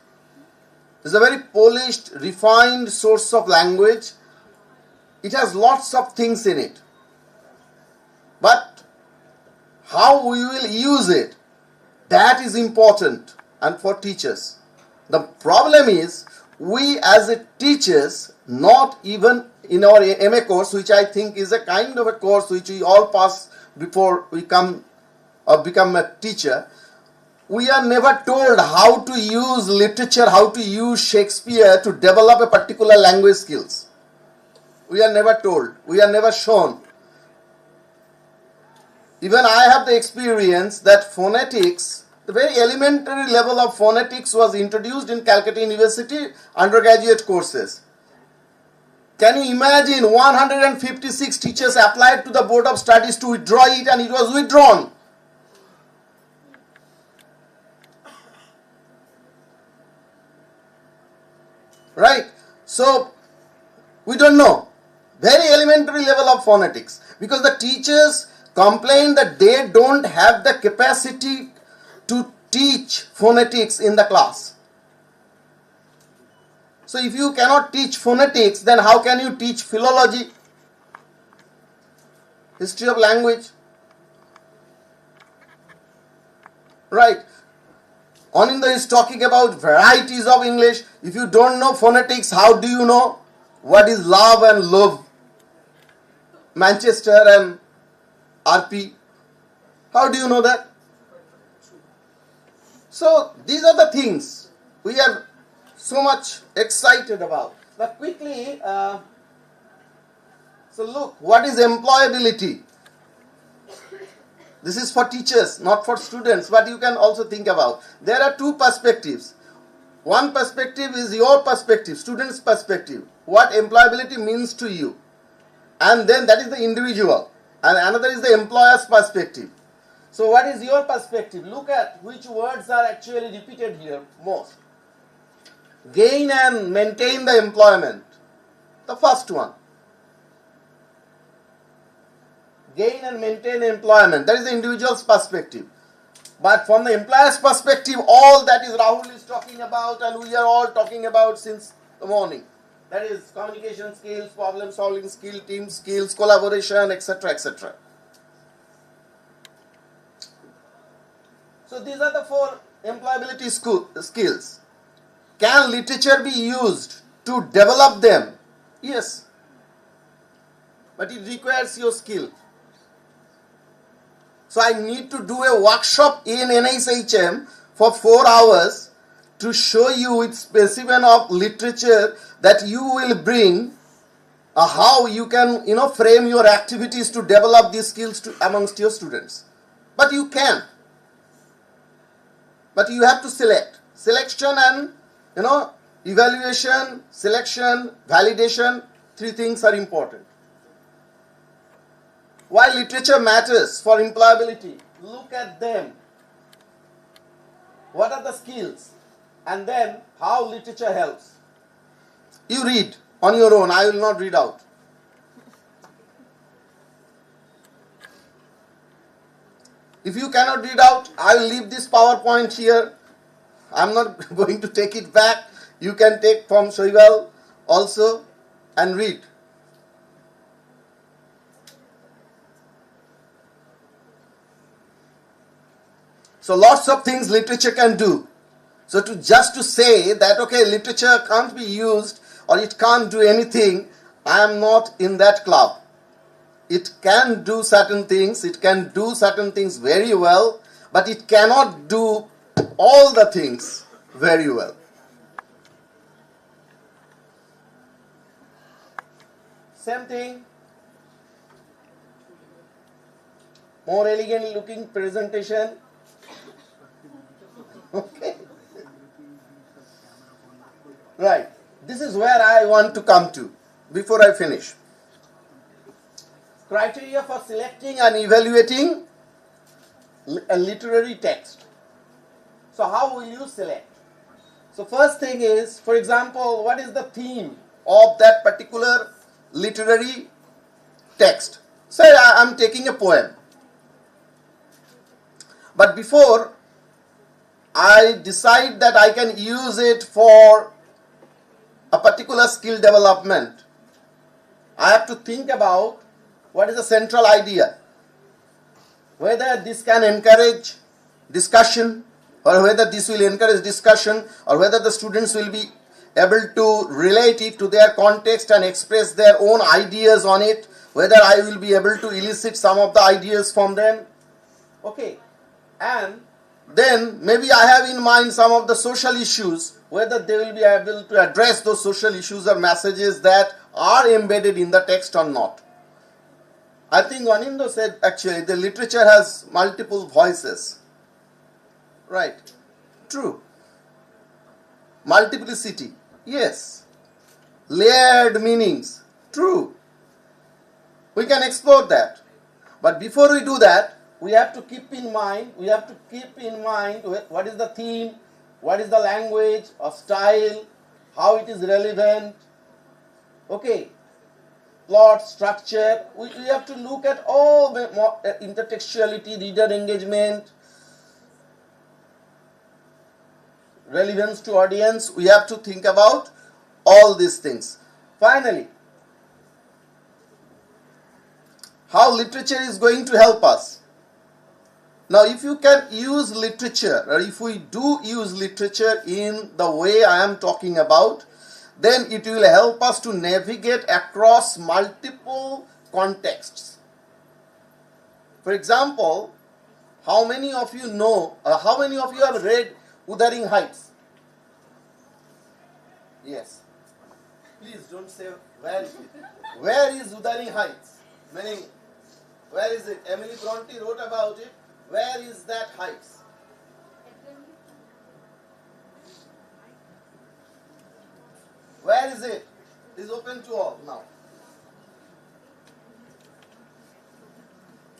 It's a very polished, refined source of language. It has lots of things in it. But how we will use it, that is important, and for teachers. The problem is, we as a teachers, not even in our MA course, which I think is a kind of a course which we all pass before we come or become a teacher, we are never told how to use literature, how to use Shakespeare to develop a particular language skills. We are never told. We are never shown. Even I have the experience that phonetics, the very elementary level of phonetics was introduced in Calcutta University undergraduate courses. Can you imagine 156 teachers applied to the Board of Studies to withdraw it, and it was withdrawn. Right? So, we don't know. Very elementary level of phonetics. Because the teachers complain that they don't have the capacity to teach phonetics in the class. So if you cannot teach phonetics, then how can you teach philology, history of language? Right? Aninda is talking about varieties of English. If you don't know phonetics, how do you know what is love and love? Manchester and RP. How do you know that? So these are the things we are so much excited about. Now quickly, so look, what is employability? This is for teachers, not for students, but you can also think about. There are two perspectives. One perspective is your perspective, student's perspective, what employability means to you. And then that is the individual. And another is the employer's perspective. So what is your perspective? Look at which words are actually repeated here most. Gain and maintain the employment. The first one. Gain and maintain employment. That is the individual's perspective. But from the employer's perspective, all that is Rahul is talking about and we are all talking about since the morning. That is communication skills, problem solving skills, team skills, collaboration, etc., etc. So these are the 4 employability skills. Can literature be used to develop them? Yes. But it requires your skill. So I need to do a workshop in NSHM for 4 hours to show you with specimen of literature that you will bring how you can frame your activities to develop these skills amongst your students. But you can. But you have to select. Selection and evaluation, selection, validation, 3 things are important. Why literature matters for employability? Look at them. What are the skills? And then how literature helps. You read on your own. I will not read out. If you cannot read out, I will leave this PowerPoint here. I am not going to take it back. You can take from Shoival also and read. So lots of things literature can do. So just to say that okay, literature can't be used or it can't do anything, I am not in that club. It can do certain things, it can do certain things very well, but it cannot do all the things very well. Same thing, more elegant looking presentation. Okay. Right. This is where I want to come to before I finish. Criteria for selecting and evaluating a literary text. So how will you select? So first thing is, for example, what is the theme of that particular literary text? Say I am taking a poem. But before I decide that I can use it for a particular skill development, I have to think about what is the central idea. Whether this can encourage discussion or whether this will encourage discussion or whether the students will be able to relate it to their context and express their own ideas on it, whether I will be able to elicit some of the ideas from them. Okay. And then maybe I have in mind some of the social issues, whether they will be able to address those social issues or messages that are embedded in the text or not. I think Anindo said actually the literature has multiple voices. Right. True. Multiplicity. Yes. Layered meanings. True. We can explore that. But before we do that, we have to keep in mind what is the theme, what is the language or style, how it is relevant. Okay. Plot, structure. We have to look at all the intertextuality, reader engagement, relevance to audience. We have to think about all these things. Finally, how literature is going to help us. Now, if you can use literature, or if we do use literature in the way I am talking about, then it will help us to navigate across multiple contexts. For example, how many of you know, how many of you have read Wuthering Heights? Yes. Please don't say where is it. Where is Wuthering Heights? Meaning, where is it? Emily Bronte wrote about it. Where is that Heights? Where is it? It is open to all now.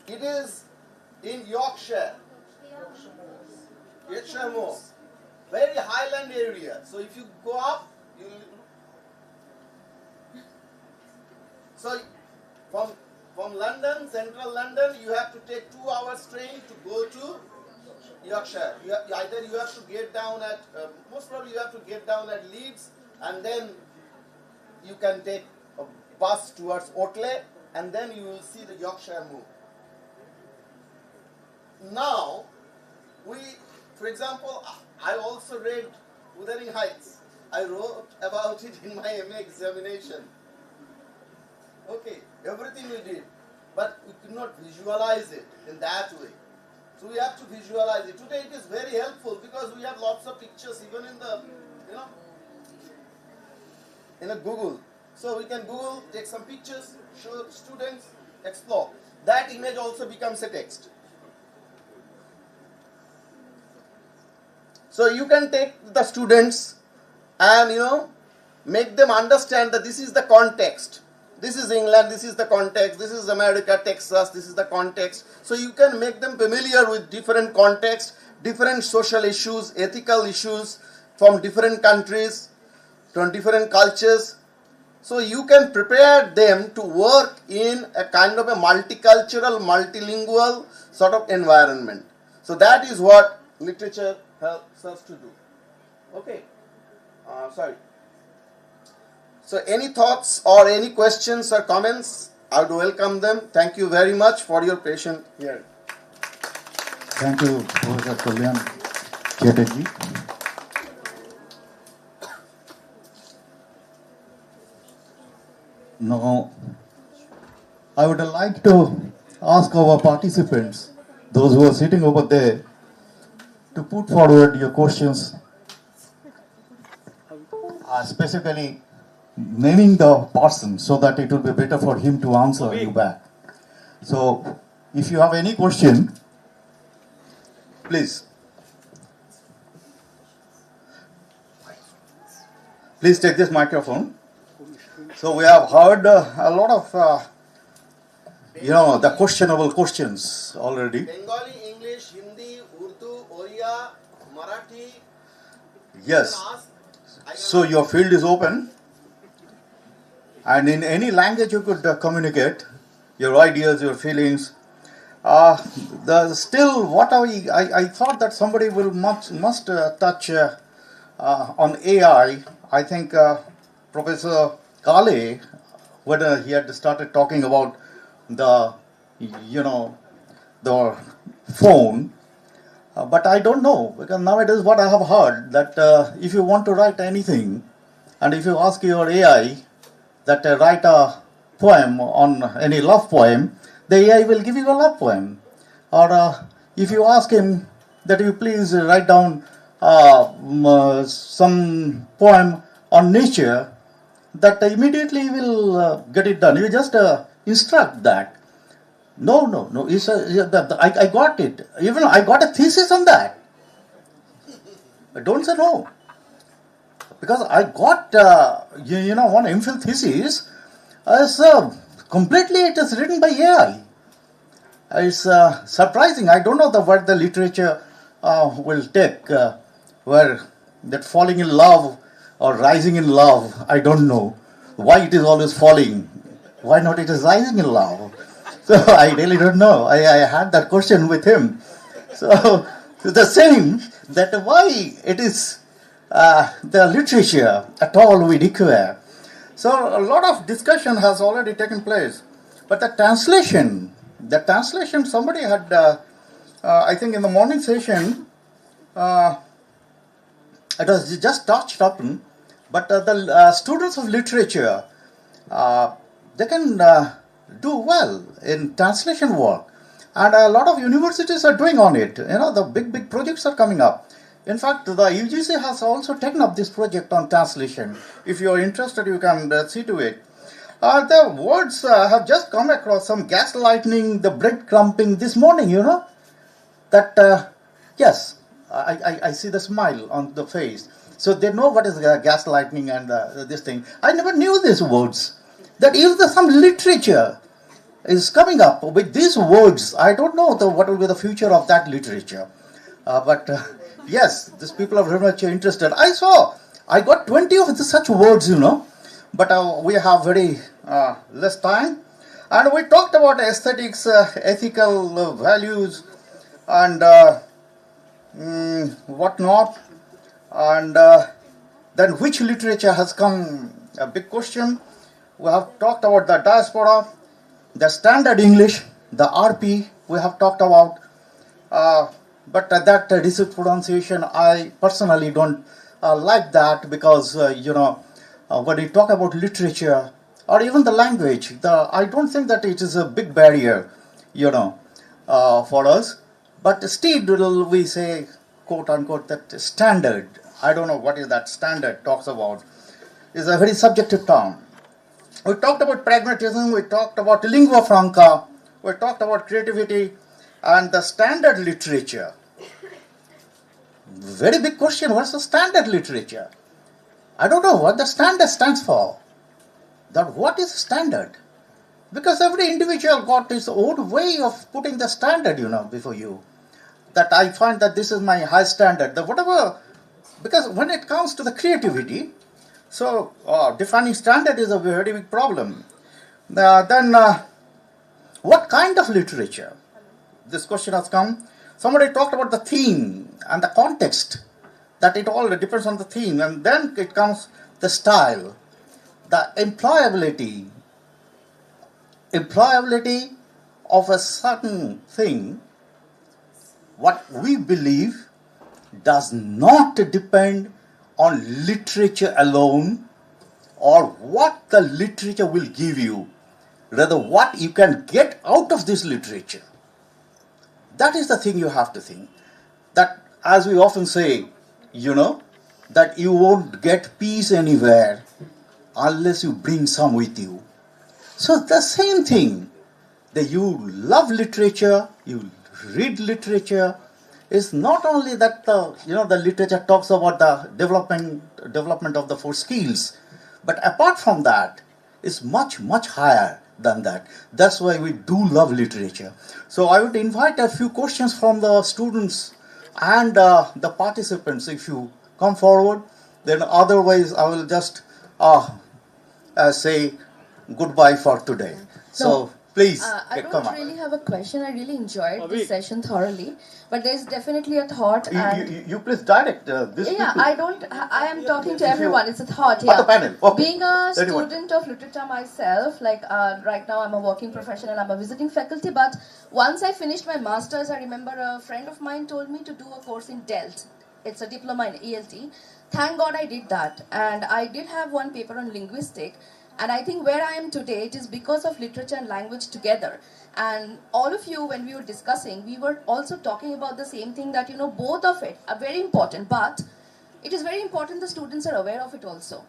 It is in Yorkshire. Yorkshire Moors. Very highland area. So if you go up, you so from London, central London, you have to take 2 hours train to go to Yorkshire. Either you have to get down at, most probably you have to get down at Leeds, and then you can take a bus towards Otley, and then you will see the Yorkshire Moor. Now, for example, I also read Wuthering Heights. I wrote about it in my MA examination. Okay, everything we did, but we could not visualize it in that way. So we have to visualize it. Today it is very helpful because we have lots of pictures even in the, in a Google. So we can Google, take some pictures, show students, explore. That image also becomes a text. So you can take the students and make them understand that this is the context. This is England, this is the context, this is America, Texas, this is the context. So you can make them familiar with different contexts, different social issues, ethical issues from different countries, from different cultures. So you can prepare them to work in a kind of a multicultural, multilingual sort of environment. So that is what literature helps us to do. Okay. Sorry. So any thoughts or any questions or comments, I would welcome them. Thank you very much for your patience here. Thank you, Professor Kalyan Chatterjee. Now, I would like to ask our participants, those who are sitting over there, to put forward your questions, specifically naming the person so that it will be better for him to answer you back. So, if you have any question, please. Please take this microphone. So we have heard a lot of, the questionable questions already. Bengali, English, Hindi, Urdu, Oriya, Marathi. Yes. So your field is open. And in any language you could communicate your ideas, your feelings. Still, what I thought that somebody must touch on AI. I think Professor Kale, when he had started talking about the phone, but I don't know, because nowadays what I have heard that if you want to write anything, and if you ask your AI that write a poem on any love poem, the AI will give you a love poem. Or if you ask him that you please write down some poem on nature, that immediately he will get it done. You just instruct that. No. I got it. Even I got a thesis on that. Don't say no. Because I got, one MPhil thesis, completely it is written by AI. It's surprising. I don't know what the literature will take, where that falling in love or rising in love, I don't know. Why it is always falling? Why not it is rising in love? So I really don't know. I had that question with him. So the same, that why it is the literature at all we require. So a lot of discussion has already taken place. But the translation somebody had, I think in the morning session, it was just touched upon, but the students of literature, they can do well in translation work. And a lot of universities are doing on it. The big projects are coming up. In fact, the UGC has also taken up this project on translation. If you are interested, you can see to it. The words have just come across, some gaslighting, the breadcrumbing this morning, that, yes, I see the smile on the face. So they know what is gaslighting and this thing. I never knew these words. That is some literature. is coming up with these words. I don't know what will be the future of that literature. But yes, these people are very much interested. I got 20 of such words, but we have very less time. And we talked about aesthetics, ethical values, and whatnot. And then which literature has come, a big question. We have talked about the diaspora, the standard English, the RP we have talked about. But that received pronunciation, I personally don't like that, because, when we talk about literature or even the language, I don't think that it is a big barrier, for us. But still, we say, quote unquote, that standard, I don't know what is that standard talks about, is a very subjective term. We talked about pragmatism, we talked about lingua franca, we talked about creativity, and the standard literature. Very big question, what's the standard literature? I don't know what the standard stands for. That what is standard? Because every individual got his own way of putting the standard, before you. That I find that this is my high standard, the whatever, because when it comes to the creativity, so defining standard is a very big problem. Then what kind of literature? This question has come. Somebody talked about the theme and the context, that it all depends on the theme, and then it comes the style, the employability of a certain thing. What we believe does not depend on literature alone or what the literature will give you, rather what you can get out of this literature. That is the thing you have to think. That, as we often say, that you won't get peace anywhere unless you bring some with you. So the same thing, that you love literature, you read literature, is not only that the literature talks about the development of the 4 skills, but apart from that, it's much, much higher than that. That's why we do love literature. So I would invite a few questions from the students and the participants, if you come forward. Then otherwise I will just say goodbye for today. So please, I don't really have a question. I really enjoyed this session thoroughly. But there's definitely a thought. You please direct this. Yeah, people. I am talking to everyone. It's a thought. Yeah. The panel. Okay. Being a student of literature myself, right now I'm a working professional. I'm a visiting faculty. But once I finished my masters, I remember a friend of mine told me to do a course in DELT. It's a diploma in ELT. Thank God I did that. And I did have one paper on linguistics. And I think where I am today, it is because of literature and language together. And all of you, when we were discussing, we were also talking about the same thing, that, both of it are very important. But it is very important the students are aware of it also.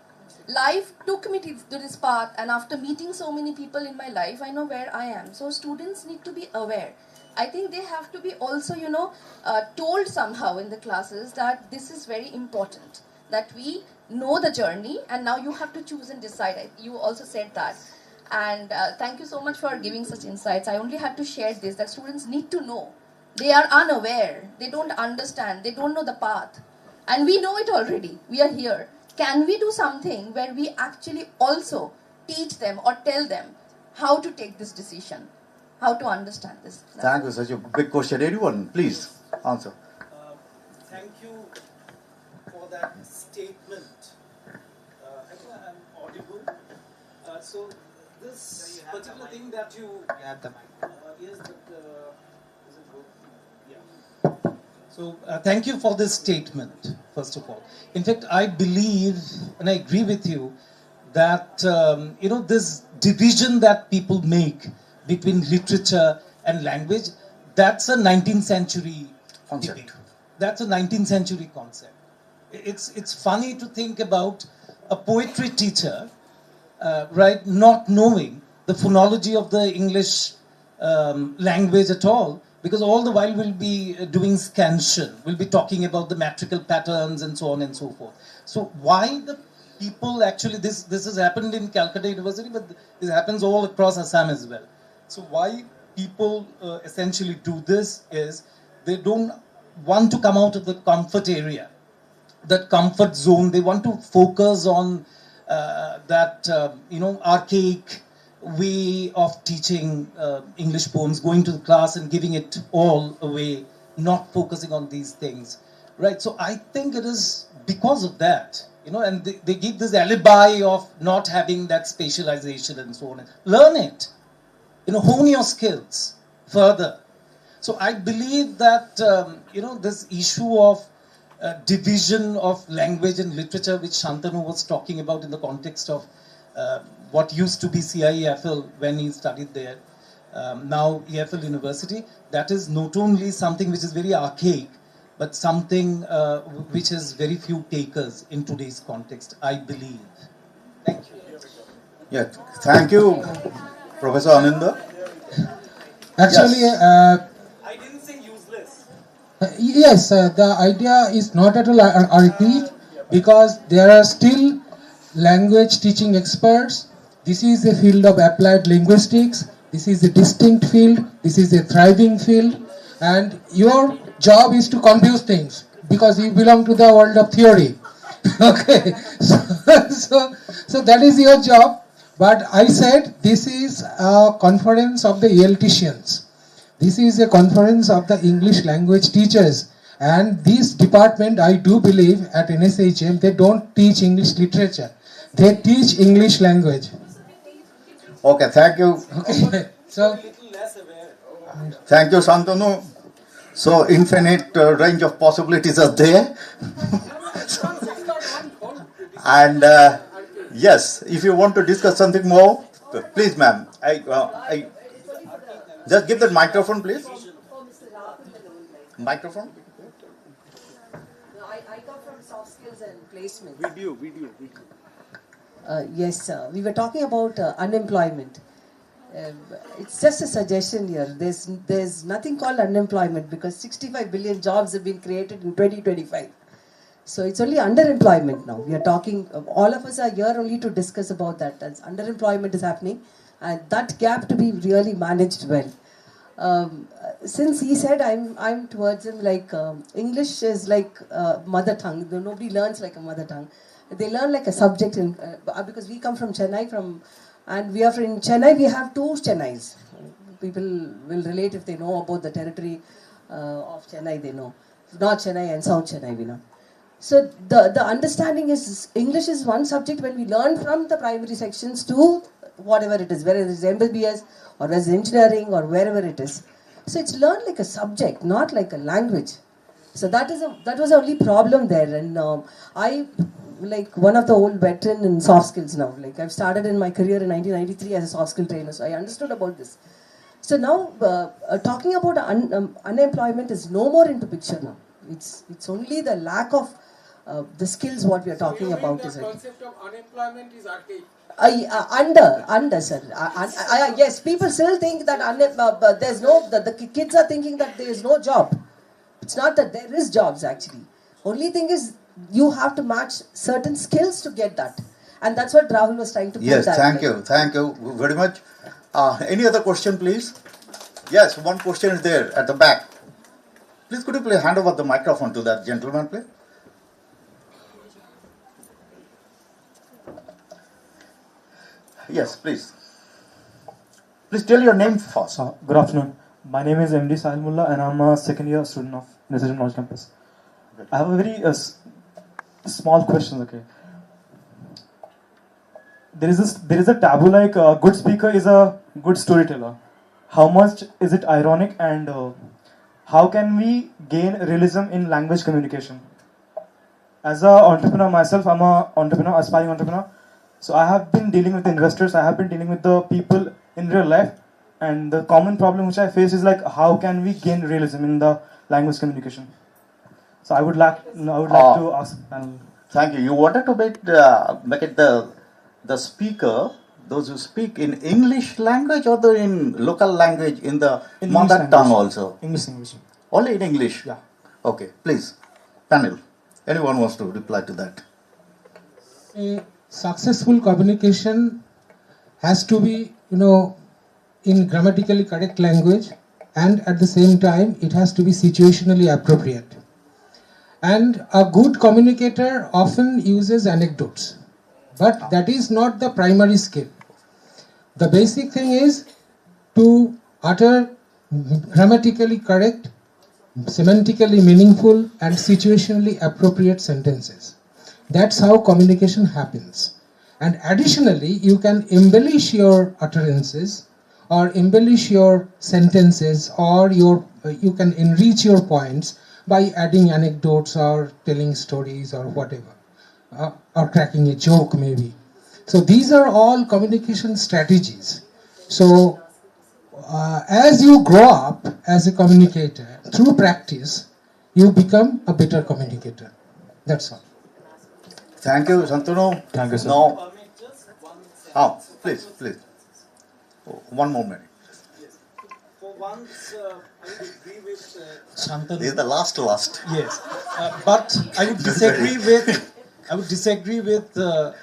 Life took me to this path, and after meeting so many people in my life, I know where I am. So students need to be aware. I think they have to be also, told somehow in the classes that this is very important. That we know the journey, and now you have to choose and decide. You also said that. And thank you so much for giving such insights. I only had to share this, that students need to know. They are unaware. They don't understand. They don't know the path. And we know it already. We are here. Can we do something where we actually also teach them or tell them how to take this decision? How to understand this? Thank you. Such a big question. Anyone, please answer. Thank you for that statement. I think I'm audible. So this particular thing that you have the mic. Yes, but is it good? Yeah. So thank you for this statement, first of all. In fact, I believe and I agree with you that this division that people make between literature and language, that's a 19th century concept. debate. That's a 19th century concept. It's funny to think about a poetry teacher, not knowing the phonology of the English language at all, because all the while we'll be doing scansion, we'll be talking about the metrical patterns and so on and so forth. So why the people actually, this has happened in Calcutta University, but this happens all across Assam as well. So why people essentially do this is they don't want to come out of the comfort area, that comfort zone. They want to focus on that archaic way of teaching English poems, going to the class and giving it all away, not focusing on these things, right? So I think it is because of that, and they give this alibi of not having that spatialization and so on. Learn it, hone your skills further. So I believe that this issue of division of language and literature, which Shantanu was talking about in the context of what used to be CIEFL when he studied there, now EFL University, that is not only something which is very archaic, but something which has very few takers in today's context, I believe. Thank you. Yeah, thank you, Professor Ananda. Actually, Yes. I didn't say useless. yes, the idea is not at all, I repeat, because there are still language teaching experts. This is a field of applied linguistics. This is a distinct field. This is a thriving field. And your job is to confuse things because you belong to the world of theory. Okay, so that is your job. But I said this is a conference of the ELTicians. This is a conference of the English language teachers. And this department, I do believe, at NSHM, they don't teach English literature. They teach English language. Okay, thank you. Okay, so Thank you, Shantanu. So, infinite range of possibilities are there. And yes, if you want to discuss something more, please, ma'am. I just give the microphone, please. Microphone. I come from soft skills and placement. Video. Yes, we were talking about unemployment. It's just a suggestion here. There's nothing called unemployment because 65 billion jobs have been created in 2025. So it's only underemployment now. We are talking, all of us are here only to discuss about that. As underemployment is happening and that gap to be really managed well. Since he said I'm towards him like English is like mother tongue. Nobody learns like a mother tongue. They learn like a subject because we come from Chennai and we are in Chennai. We have two Chennais. People will relate if they know about the territory of Chennai. They know North Chennai and South Chennai. We know. So the understanding is English is one subject when we learn from the primary sections to whatever it is, whether it is MBBS or whether it's engineering or wherever it is. So it's learned like a subject, not like a language. So that was the only problem there. And I, like one of the old veteran in soft skills now. Like I've started in my career in 1993 as a soft skill trainer, so I understood about this. So now talking about unemployment is no more into picture now. It's only the lack of the skills what we are talking about. The concept of unemployment is archaic. Under sir. Yes, people still think that there's no. The kids are thinking that there is no job. It's not that there is jobs actually. Only thing is you have to match certain skills to get that, and that's what Rahul was trying to put. Yes, that, thank you very much. Any other question, please? Yes, one question is there at the back. Please, could you please hand over the microphone to that gentleman, please? Yes, please. Please tell your name first. Good afternoon. My name is MD Sahil Mullah and I'm a second year student of NSHM Knowledge Campus. I have a very small question, okay. There is a taboo like a good speaker is a good storyteller. How much is it ironic and how can we gain realism in language communication? As an entrepreneur myself, I'm an entrepreneur, aspiring entrepreneur. So I have been dealing with investors, I have been dealing with the people in real life, and the common problem which I face is like how can we gain realism in the language communication? So I would like to ask. Thank you. You wanted to make it the speaker, those who speak in English language or in local language in the mother tongue also? English. Only in English? Yeah. Okay, please, panel. Anyone wants to reply to that? A successful communication has to be, in grammatically correct language, and at the same time it has to be situationally appropriate. And a good communicator often uses anecdotes, but that is not the primary skill. The basic thing is to utter grammatically correct, semantically meaningful, and situationally appropriate sentences. That's how communication happens. And additionally, you can embellish your utterances or embellish your sentences, or you can enrich your points by adding anecdotes or telling stories or whatever, or cracking a joke maybe. So these are all communication strategies. So as you grow up as a communicator, through practice, you become a better communicator. That's all. Thank you, Shantanu. Thank you, sir. Now, please. Oh, one more minute. For once, I would agree with Shantanu. This is the last. Yes, but I would disagree with the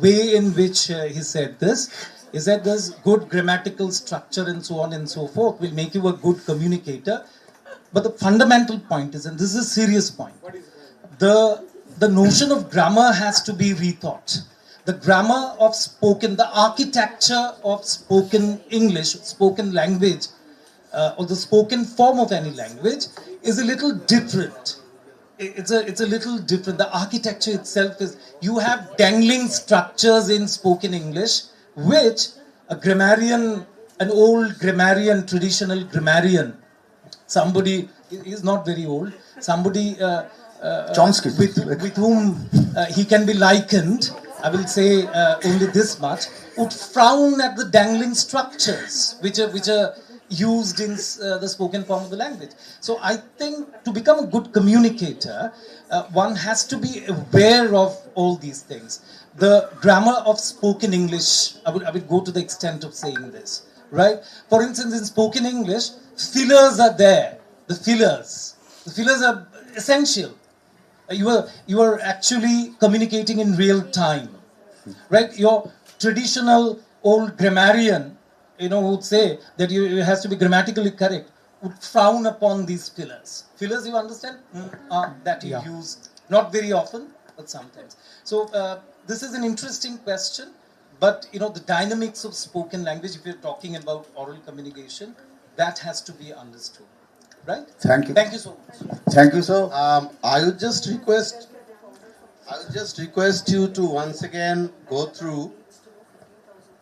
way in which he said this. Is that there's good grammatical structure and so on and so forth will make you a good communicator. But the fundamental point is, and this is a serious point, the notion of grammar has to be rethought. The grammar of the architecture of spoken English, spoken language, or the spoken form of any language is a little different. It's a little different. The architecture itself is, you have dangling structures in spoken English, which a grammarian, an old grammarian, traditional grammarian, somebody, he's not very old, somebody Chomsky. with whom he can be likened, I will say only this much, would frown at the dangling structures which are used in the spoken form of the language. So I think to become a good communicator, one has to be aware of all these things. The grammar of spoken English, I would go to the extent of saying this, right? For instance, in spoken English, fillers are there. The fillers are essential. You are actually communicating in real time, right? Your traditional old grammarian, would say that it has to be grammatically correct, would frown upon these fillers. Fillers, you understand? That you use, not very often, but sometimes. So this is an interesting question, but the dynamics of spoken language, if you're talking about oral communication, that has to be understood. Right? Thank you. Thank you so much. Thank you, sir. I would just request you to once again go through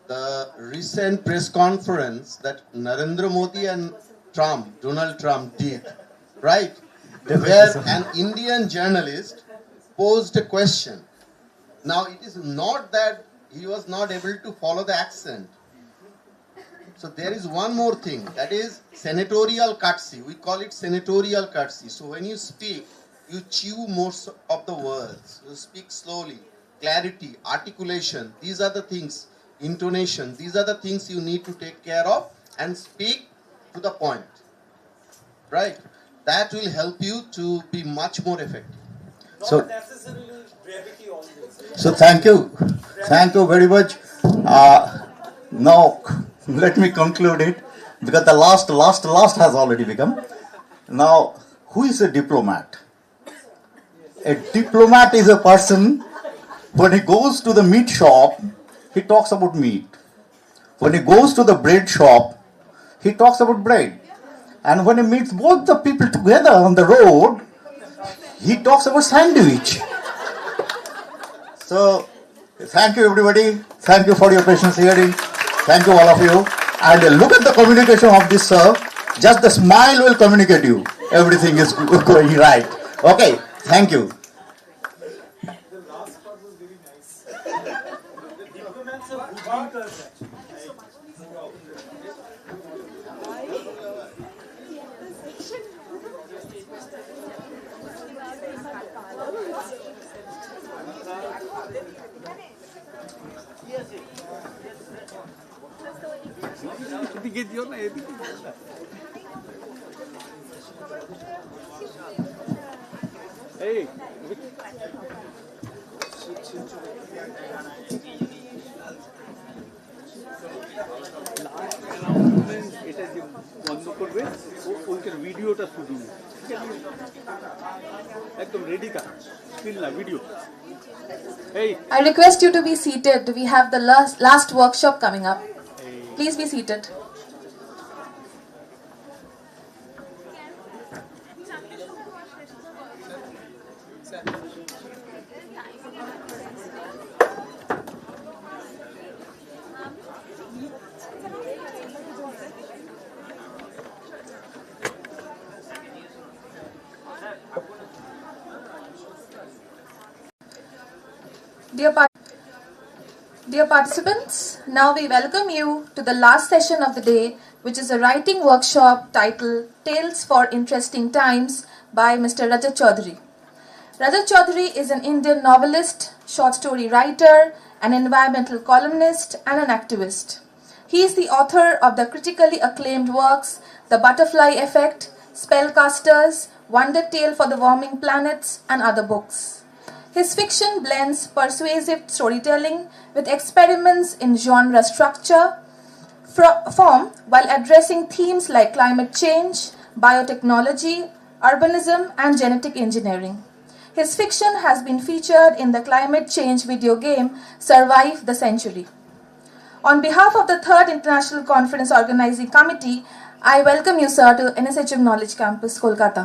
the recent press conference that Narendra Modi and Donald Trump did, right? Where an Indian journalist posed a question. Now, it is not that he was not able to follow the accent. So there is one more thing, that is senatorial courtesy. We call it senatorial courtesy. So when you speak, you chew most of the words. You speak slowly. Clarity, articulation, these are the things. Intonation, these are the things you need to take care of and speak to the point. Right? That will help you to be much more effective. Not necessarily brevity always. So thank you very much. Now let me conclude it, because the last has already become. Now, who is a diplomat? A diplomat is a person, when he goes to the meat shop, he talks about meat. When he goes to the bread shop, he talks about bread. And when he meets both the people together on the road, he talks about sandwich. So, thank you everybody. Thank you for your patience hearing. Thank you all of you. And look at the communication of this sir. Just the smile will communicate you. Everything is going right. Okay, thank you. The last part was very nice. The diplomats are good thinkers, actually. এটা যে বন্ধ করবে ওইটার ভিডিওটা শুধু একদম ready কাজ still না video I request you to be seated. We have the last workshop coming up. Please be seated. Dear participants, now we welcome you to the last session of the day, which is a writing workshop titled Tales for Interesting Times by Mr. Rajat Chaudhary. Rajat Chaudhary is an Indian novelist, short story writer, an environmental columnist, and an activist. He is the author of the critically acclaimed works The Butterfly Effect, Spellcasters, Wonder Tale for the Warming Planets, and other books. His fiction blends persuasive storytelling with experiments in genre structure, form, while addressing themes like climate change, biotechnology, urbanism, and genetic engineering. His fiction has been featured in the climate change video game Survive the Century. On behalf of the 3rd International Conference Organizing Committee, I welcome you, sir, to NSHM Knowledge Campus, Kolkata.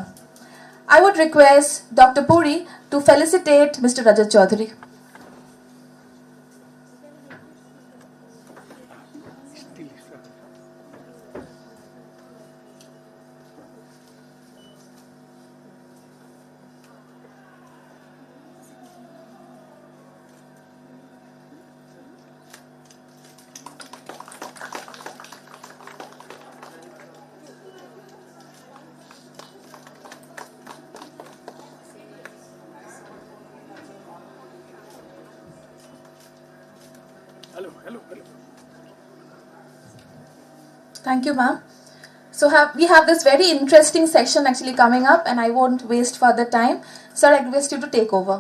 I would request Dr. Puri to felicitate Mr. Rajat Chaudhary. Hello. Thank you, ma'am. So we have this very interesting section actually coming up, and I won't waste further time. Sir, I request you to take over.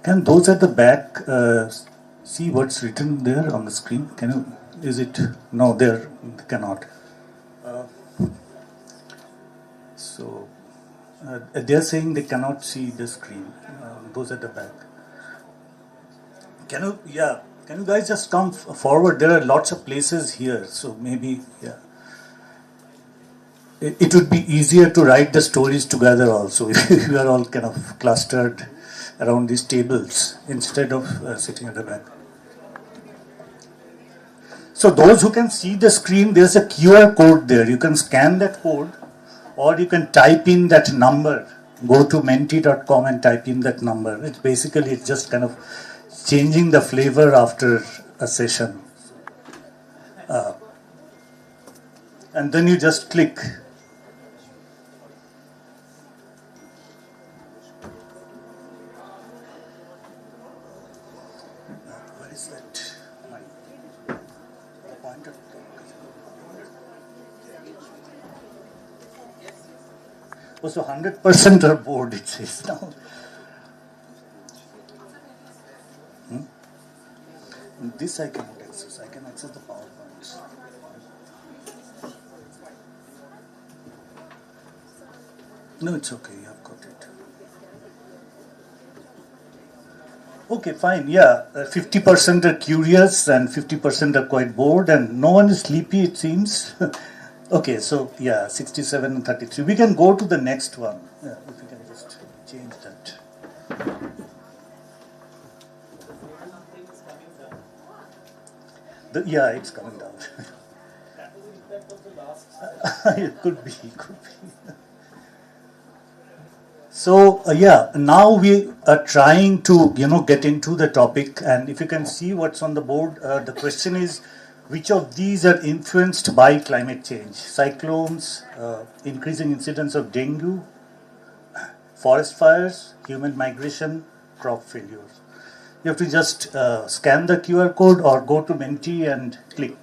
Can those at the back see what's written there on the screen? Can you? Is it? No, they cannot. They're saying they cannot see the screen. Those at the back. Can you? Yeah. Can you guys just come forward? There are lots of places here, so maybe yeah. It would be easier to write the stories together also if you are all kind of clustered around these tables instead of sitting at the back. So those who can see the screen, there's a QR code there. You can scan that code, or you can type in that number. Go to menti.com and type in that number. It's just kind of changing the flavor after a session. And then you just click. Where is that? The pointer. Oh, so 100% are bored, it says now. This I cannot access. I can access the PowerPoints. No, it's okay. You have got it. Okay, fine. Yeah, 50% are curious and 50% are quite bored, and no one is sleepy, it seems. Okay, so yeah, 67 and 33. We can go to the next one. Yeah, if we can just change that. Yeah, it's coming down. It could be. So yeah, now we are trying to get into the topic, and if you can see what's on the board, the question is, which of these are influenced by climate change? Cyclones, increasing incidence of dengue, forest fires, human migration, crop failures. You have to just scan the QR code or go to Menti and click.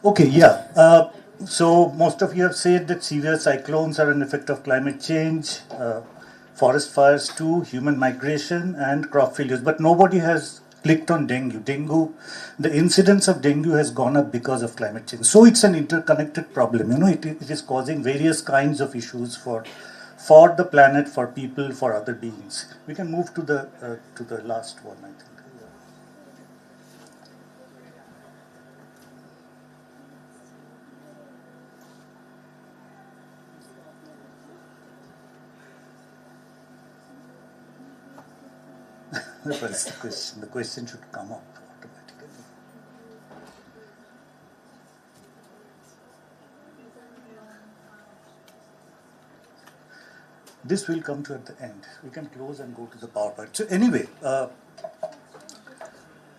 Okay, yeah. So most of you have said that severe cyclones are an effect of climate change, forest fires too, human migration, and crop failures. But nobody has clicked on dengue. The incidence of dengue has gone up because of climate change. So it's an interconnected problem. You know, it is causing various kinds of issues for the planet, for people, for other beings. We can move to the last one, I think. What is the question? The question should come up automatically. This will come to at the end. We can close and go to the PowerPoint. So anyway,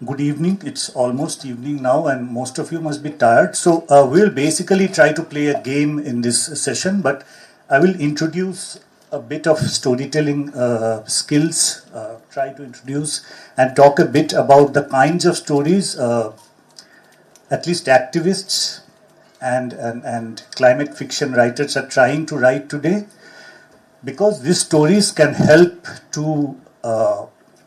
good evening. It's almost evening now, and most of you must be tired. So we'll basically try to play a game in this session, but I will introduce a bit of storytelling skills, try to introduce and talk a bit about the kinds of stories at least activists and climate fiction writers are trying to write today, because these stories can help to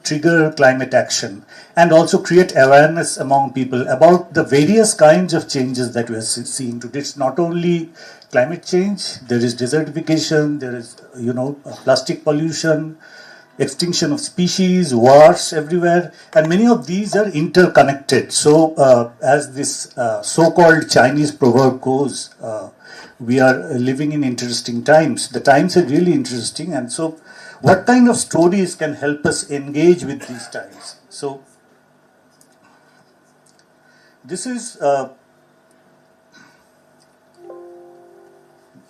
trigger climate action and also create awareness among people about the various kinds of changes that we are seeing today. It's not only climate change, there is desertification, there is, plastic pollution, extinction of species, wars everywhere, and many of these are interconnected. So as this so-called Chinese proverb goes, we are living in interesting times. The times are really interesting, and so what kind of stories can help us engage with these times? So this is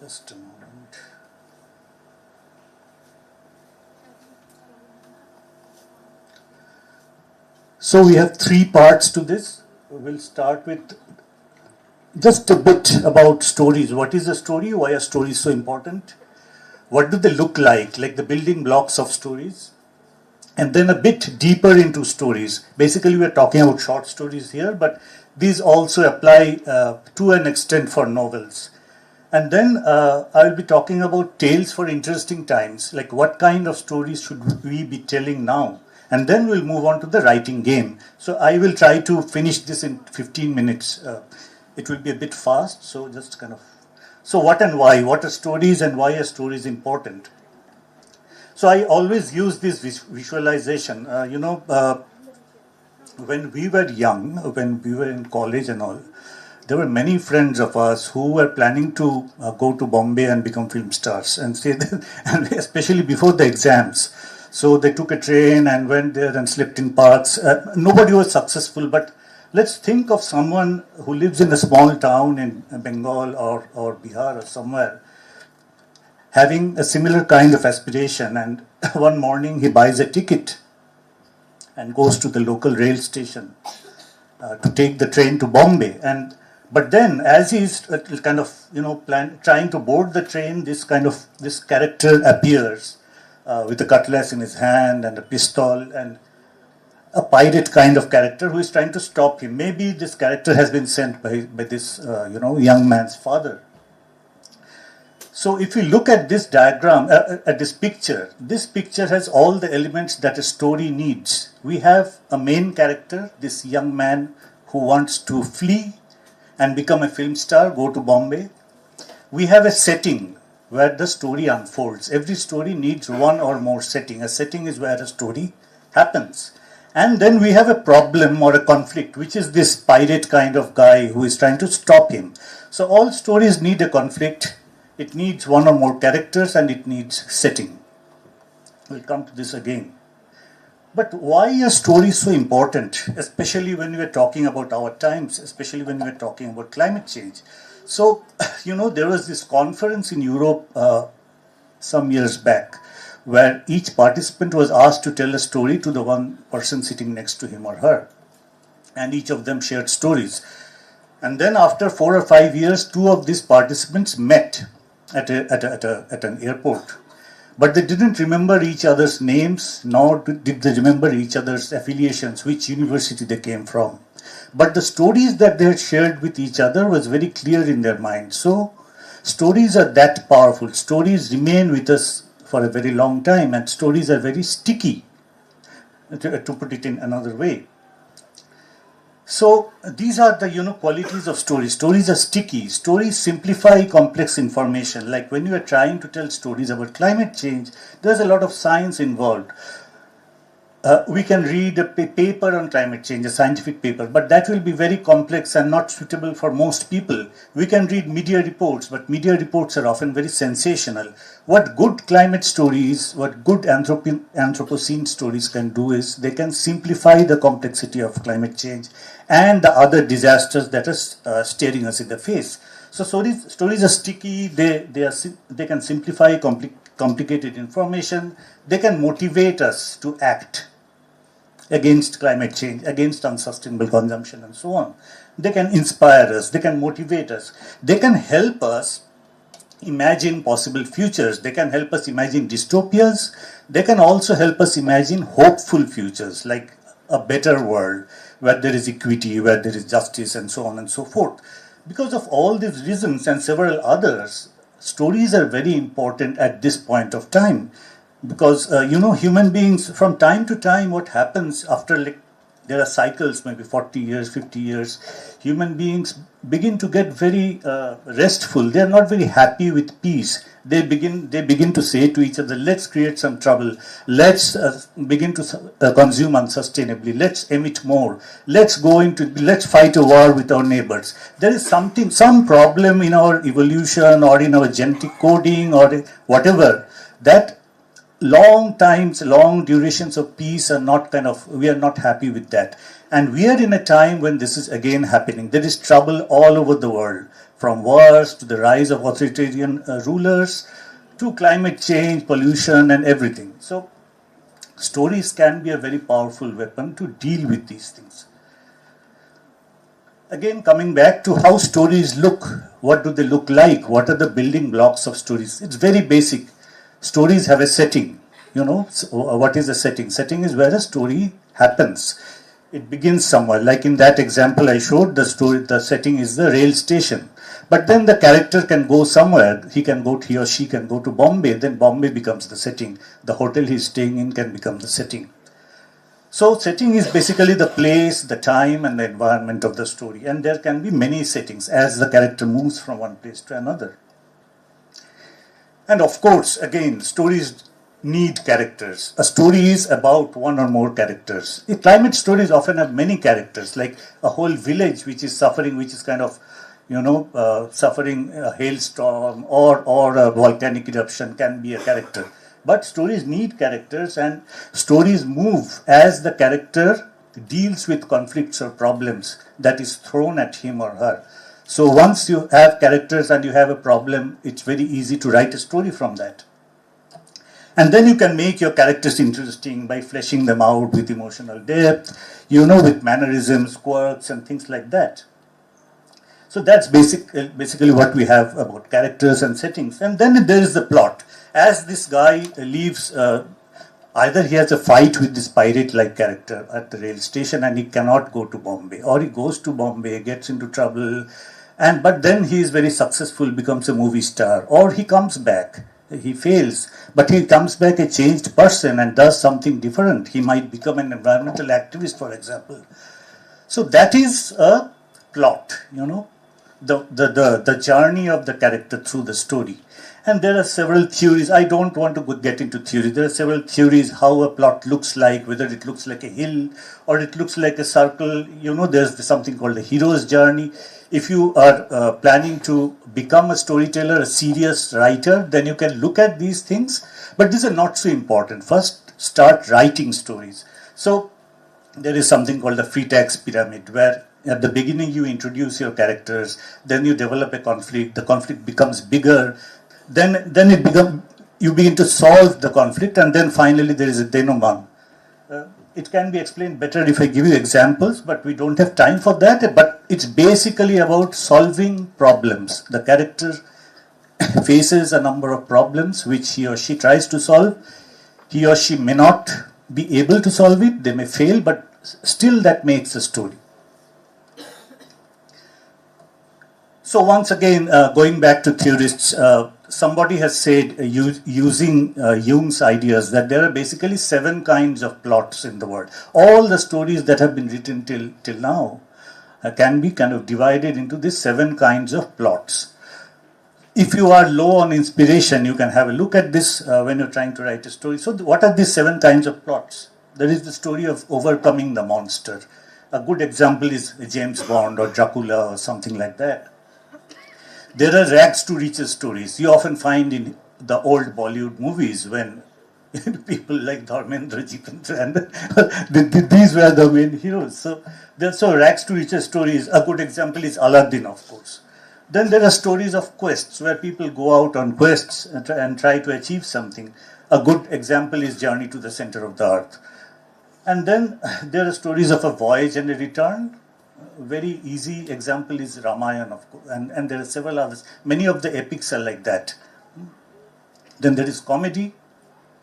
just a moment. So we have three parts to this. We'll start with just a bit about stories. What is a story? Why are stories so important? What do they look like the building blocks of stories? And then a bit deeper into stories. Basically, we're talking about short stories here, but these also apply to an extent for novels. And then I'll be talking about tales for interesting times, like what kind of stories should we be telling now? And then we'll move on to the writing game. So I will try to finish this in 15 minutes. It will be a bit fast, so just kind of... So what and why? What are stories and why are stories important? So I always use this visualization. When we were young, when we were in college and all, there were many friends of us who were planning to go to Bombay and become film stars, and and especially before the exams. So they took a train and went there and slept in parks. Nobody was successful, but let's think of someone who lives in a small town in Bengal or Bihar or somewhere, having a similar kind of aspiration, and one morning he buys a ticket and goes to the local rail station to take the train to Bombay. But then, as he's kind of trying to board the train, this character appears with a cutlass in his hand and a pistol, and a pirate kind of character who is trying to stop him. Maybe this character has been sent by this young man's father. So if you look at this diagram, at this picture has all the elements that a story needs. We have a main character, this young man who wants to flee and become a film star, go to Bombay. We have a setting where the story unfolds. Every story needs one or more setting. A setting is where a story happens. And then we have a problem or a conflict, which is this pirate kind of guy who is trying to stop him. So all stories need a conflict. It needs one or more characters, and it needs setting. We'll come to this again. But why are stories so important, especially when we are talking about our times, especially when we are talking about climate change? So, there was this conference in Europe some years back, where each participant was asked to tell a story to the one person sitting next to him or her. And each of them shared stories. And then after 4 or 5 years, two of these participants met at an airport. but they didn't remember each other's names, nor did they remember each other's affiliations, which university they came from. But the stories that they had shared with each other was very clear in their mind. So stories are that powerful. Stories remain with us for a very long time, and stories are very sticky, to put it in another way. So these are the qualities of stories. Stories are sticky. Stories simplify complex information. Like when you are trying to tell stories about climate change, there's a lot of science involved. We can read a paper on climate change, a scientific paper, but that will be very complex and not suitable for most people. We can read media reports, but media reports are often very sensational. What good climate stories, what good Anthropocene stories can do is they can simplify the complexity of climate change and the other disasters that are staring us in the face. So stories are sticky. They can simplify complicated information. They can motivate us to act against climate change, against unsustainable consumption, and so on. They can inspire us. They can motivate us. They can help us imagine possible futures. They can help us imagine dystopias. They can also help us imagine hopeful futures, like a better world where there is equity, where there is justice, and so on and so forth. Because of all these reasons and several others, stories are very important at this point of time. Because, human beings, from time to time, what happens after, there are cycles, maybe 40 years, 50 years, human beings begin to get very restful. They are not very happy with peace. They begin to say to each other, let's create some trouble. Let's begin to consume unsustainably. Let's emit more. Let's fight a war with our neighbors. There is some problem in our evolution or in our genetic coding or whatever, that long durations of peace are not we are not happy with that. And we are in a time when this is again happening. There is trouble all over the world, from wars to the rise of authoritarian rulers to climate change, pollution, and everything. So stories can be a very powerful weapon to deal with these things. Again, coming back to how stories look, what do they look like? What are the building blocks of stories? It's very basic. Stories have a setting. What is a setting? Setting is where a story happens. It begins somewhere. Like in that example I showed, the setting is the rail station. But then the character can go somewhere. He or she can go to Bombay. Then Bombay becomes the setting. The hotel he's staying in can become the setting. So setting is basically the place, the time, and the environment of the story. And there can be many settings as the character moves from one place to another. And of course, again, stories need characters. A story is about one or more characters. The climate stories often have many characters, like a whole village which is suffering, which is suffering a hailstorm or a volcanic eruption can be a character. But stories need characters, and stories move as the character deals with conflicts or problems that is thrown at him or her. So once you have characters and you have a problem, it's very easy to write a story from that. And then you can make your characters interesting by fleshing them out with emotional depth, with mannerisms, quirks, and things like that. So that's basically what we have about characters and settings. And then there is the plot. As this guy leaves, either he has a fight with this pirate-like character at the rail station and he cannot go to Bombay, or he goes to Bombay, gets into trouble, but then he is very successful, becomes a movie star, or he comes back. He fails, but he comes back a changed person and does something different. He might become an environmental activist, for example. So that is a plot, the journey of the character through the story. And there are several theories. I don't want to get into theories. There are several theories how a plot looks like, whether it looks like a hill or it looks like a circle. There's something called the hero's journey. If you are planning to become a storyteller, a serious writer, then you can look at these things. But these are not so important. First, start writing stories. So there is something called the free tax pyramid, where at the beginning you introduce your characters, then you develop a conflict, the conflict becomes bigger, then you begin to solve the conflict, and then finally there is a denouement. It can be explained better if I give you examples, but we don't have time for that. But it's basically about solving problems. The character faces a number of problems which he or she tries to solve. He or she may not be able to solve it, they may fail, but still that makes a story. So once again, going back to theorists, somebody has said, using Jung's ideas, that there are basically 7 kinds of plots in the world. All the stories that have been written till now can be kind of divided into these 7 kinds of plots. If you are low on inspiration, you can have a look at this when you're trying to write a story. So what are these 7 kinds of plots? There is the story of overcoming the monster. A good example is James Bond or Dracula or something like that. There are rags to riches stories. You often find in the old Bollywood movies when people like Dharmendra, Jitendra, and these were the main heroes. So rags to riches stories. A good example is Aladdin, of course. Then there are stories of quests where people go out on quests and try to achieve something. A good example is Journey to the Center of the Earth. And then there are stories of a voyage and a return. Very easy example is Ramayana, of course, and there are several others. Many of the epics are like that. Then there is comedy.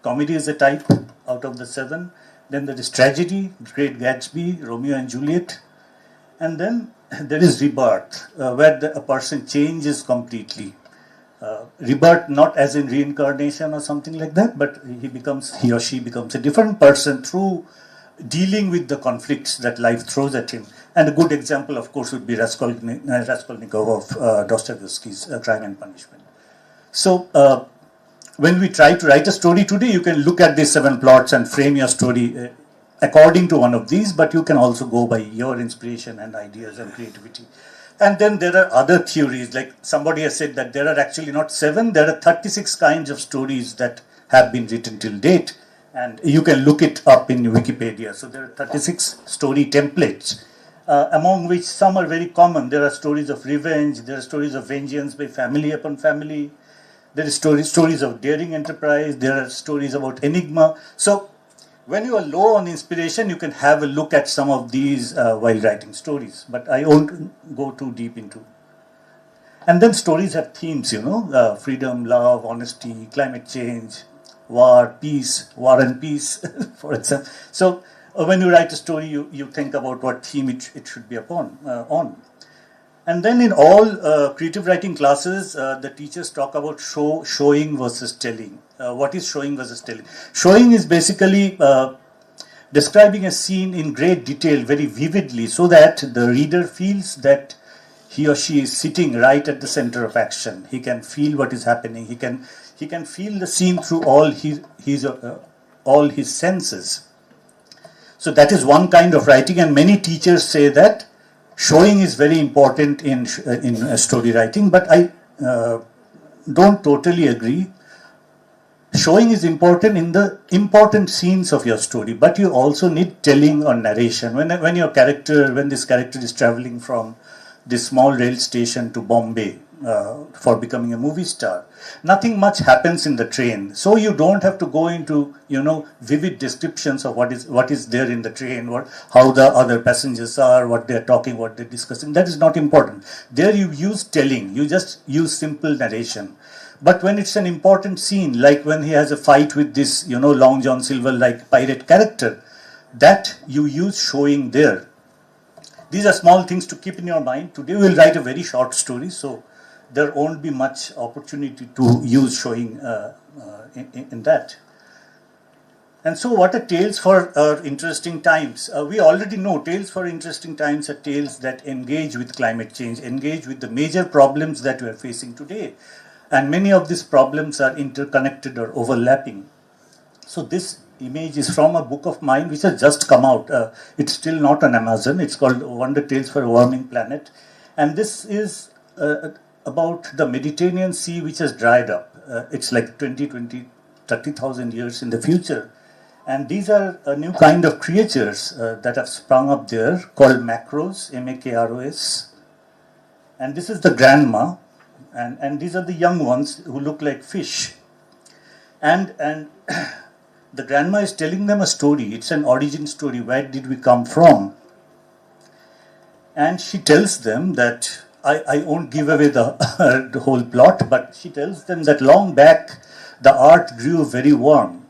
Comedy is a type out of the 7. Then there is tragedy, Great Gatsby, Romeo and Juliet. And then there is rebirth, where a person changes completely. Rebirth not as in reincarnation or something like that, but he or she becomes a different person through dealing with the conflicts that life throws at him. And a good example, of course, would be Raskolnikov of Dostoevsky's Crime and Punishment. So when we try to write a story today, you can look at these 7 plots and frame your story according to one of these, but you can also go by your inspiration and ideas and creativity. And then there are other theories, like somebody has said that there are actually not 7, there are 36 kinds of stories that have been written till date. And you can look it up in Wikipedia. So there are 36 story templates, among which some are very common. There are stories of revenge, there are stories of vengeance by family upon family, there are stories of daring enterprise, there are stories about enigma. So when you are low on inspiration, you can have a look at some of these while writing stories, but I won't go too deep into. And then stories have themes, freedom, love, honesty, climate change, war and peace, for example. So when you write a story, you think about what theme it should be on. And then in all creative writing classes, the teachers talk about showing versus telling. What is showing versus telling? Showing is basically describing a scene in great detail, very vividly, so that the reader feels that he or she is sitting right at the center of action. He can feel what is happening. He can feel the scene through all his senses. So that is one kind of writing, and many teachers say that showing is very important in story writing, but I don't totally agree. Showing is important in the important scenes of your story, but you also need telling or narration. When this character is traveling from this small rail station to Bombay for becoming a movie star, nothing much happens in the train. So you don't have to go into vivid descriptions of what is there in the train, how the other passengers are, what they're talking, what they're discussing. That is not important. There you use telling. You just use simple narration. But when it's an important scene, like when he has a fight with this, Long John Silver like pirate character, that you use showing there. These are small things to keep in your mind. Today we'll write a very short story, so there won't be much opportunity to use showing in that. And so what are tales for interesting times? We already know tales for interesting times are tales that engage with climate change, engage with the major problems that we are facing today. And many of these problems are interconnected or overlapping. So this image is from a book of mine which has just come out. It's still not on Amazon. It's called Wonder Tales for a Warming Planet. And this is about the Mediterranean Sea which has dried up. It's like 30,000 years in the future. And these are a new kind of creatures that have sprung up there called macros, M-A-K-R-O-S. And this is the grandma. And these are the young ones who look like fish. And the grandma is telling them a story. It's an origin story. Where did we come from? And she tells them that I won't give away the, the whole plot, but she tells them that long back the earth grew very warm.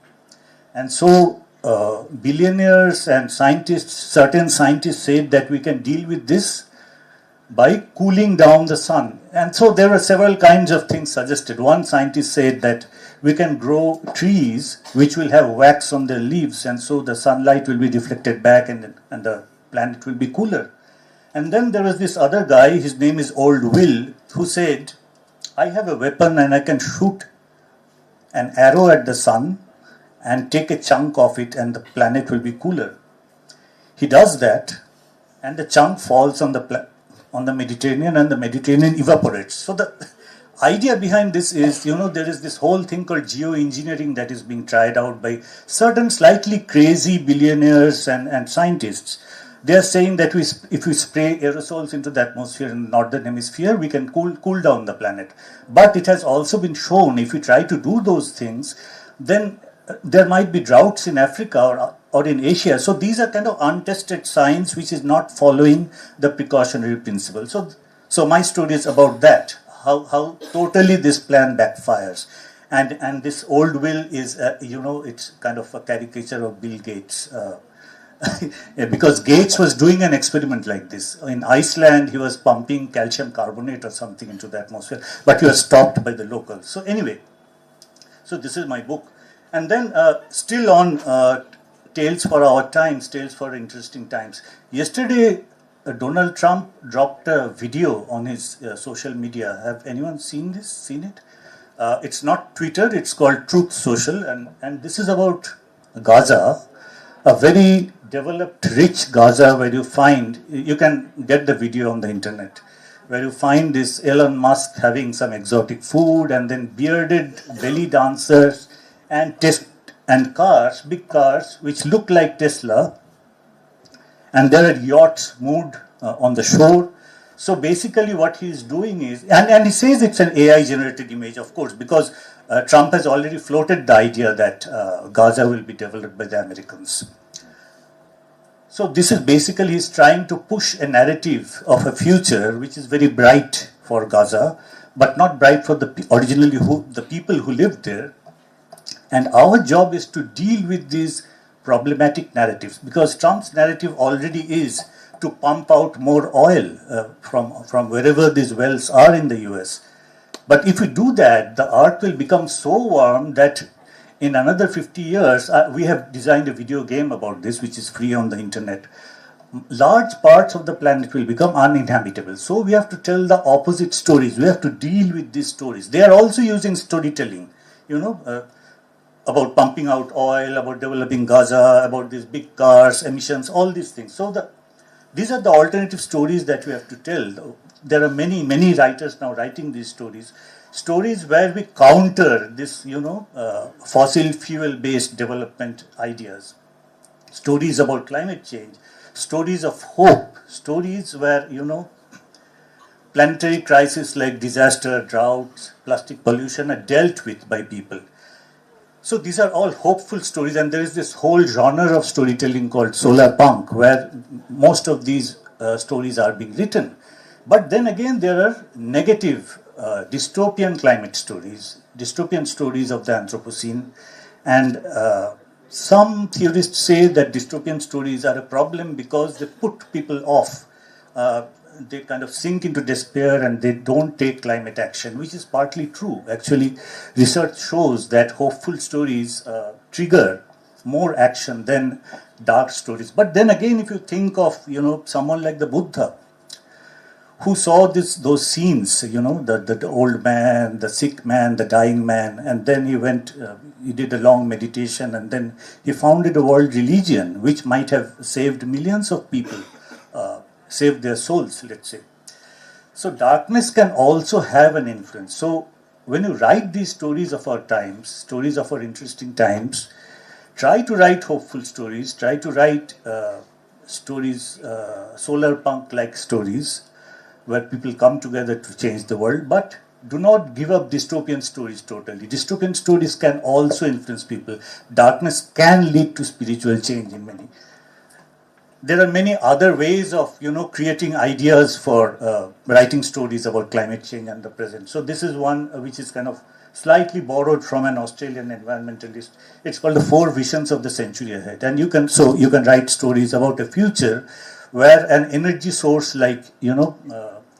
And so billionaires and scientists, certain scientists said that we can deal with this by cooling down the sun. And so there were several kinds of things suggested. One scientist said that we can grow trees which will have wax on their leaves, and so the sunlight will be reflected back and the planet will be cooler. And then there was this other guy, his name is Old Will, who said, I have a weapon and I can shoot an arrow at the sun and take a chunk of it and the planet will be cooler. He does that and the chunk falls on the Mediterranean and the Mediterranean evaporates. So the idea behind this is, there is this whole thing called geoengineering that is being tried out by certain slightly crazy billionaires and scientists. They are saying that if we spray aerosols into the atmosphere in the northern hemisphere, we can cool down the planet. But it has also been shown if we try to do those things, then there might be droughts in Africa or in Asia. So these are kind of untested science which is not following the precautionary principle. So my story is about that, how totally this plan backfires. And this Old Will is, it's kind of a caricature of Bill Gates. Because Gates was doing an experiment like this. In Iceland, he was pumping calcium carbonate or something into the atmosphere, but he was stopped by the locals. So anyway, so this is my book. And then still on Tales for Our Times, Tales for Interesting Times. Yesterday, Donald Trump dropped a video on his social media. Have anyone seen it? It's not Twitter, it's called Truth Social. And this is about Gaza, a very developed, rich Gaza where you can get the video on the internet, where you find this Elon Musk having some exotic food and then bearded belly dancers and cars, big cars, which look like Tesla, and there are yachts moored on the shore. So basically what he is doing is, and he says it's an AI generated image, of course, because Trump has already floated the idea that Gaza will be developed by the Americans. So this is basically, he's trying to push a narrative of a future which is very bright for Gaza, but not bright for the people who lived there. And our job is to deal with these problematic narratives, because Trump's narrative already is to pump out more oil from wherever these wells are in the US. But if we do that, the earth will become so warm that in another 50 years, we have designed a video game about this, which is free on the internet. Large parts of the planet will become uninhabitable. So we have to tell the opposite stories. We have to deal with these stories. They are also using storytelling, about pumping out oil, about developing Gaza, about these big cars, emissions, all these things. So these are the alternative stories that we have to tell. There are many, many writers now writing these stories. Stories where we counter this, fossil fuel-based development ideas. Stories about climate change. Stories of hope. Stories where, planetary crises like disaster, droughts, plastic pollution are dealt with by people. So these are all hopeful stories, and there is this whole genre of storytelling called solar punk, where most of these stories are being written. But then again, there are negative dystopian climate stories, dystopian stories of the Anthropocene, and some theorists say that dystopian stories are a problem because they put people off. They kind of sink into despair and they don't take climate action, which is partly true. Actually, research shows that hopeful stories trigger more action than dark stories. But then again, if you think of, someone like the Buddha, who saw those scenes, the old man, the sick man, the dying man, and then he did a long meditation, and then he founded a world religion which might have saved millions of people, saved their souls, let's say. So darkness can also have an influence. So when you write these stories of our times, stories of our interesting times, try to write hopeful stories, try to write stories, solar punk-like stories, where people come together to change the world, but do not give up dystopian stories totally. Dystopian stories can also influence people. Darkness can lead to spiritual change in many. there are many other ways of, creating ideas for writing stories about climate change and the present. So this is one which is kind of slightly borrowed from an Australian environmentalist. It's called the 4 Visions of the Century Ahead. And you can write stories about a future where an energy source like,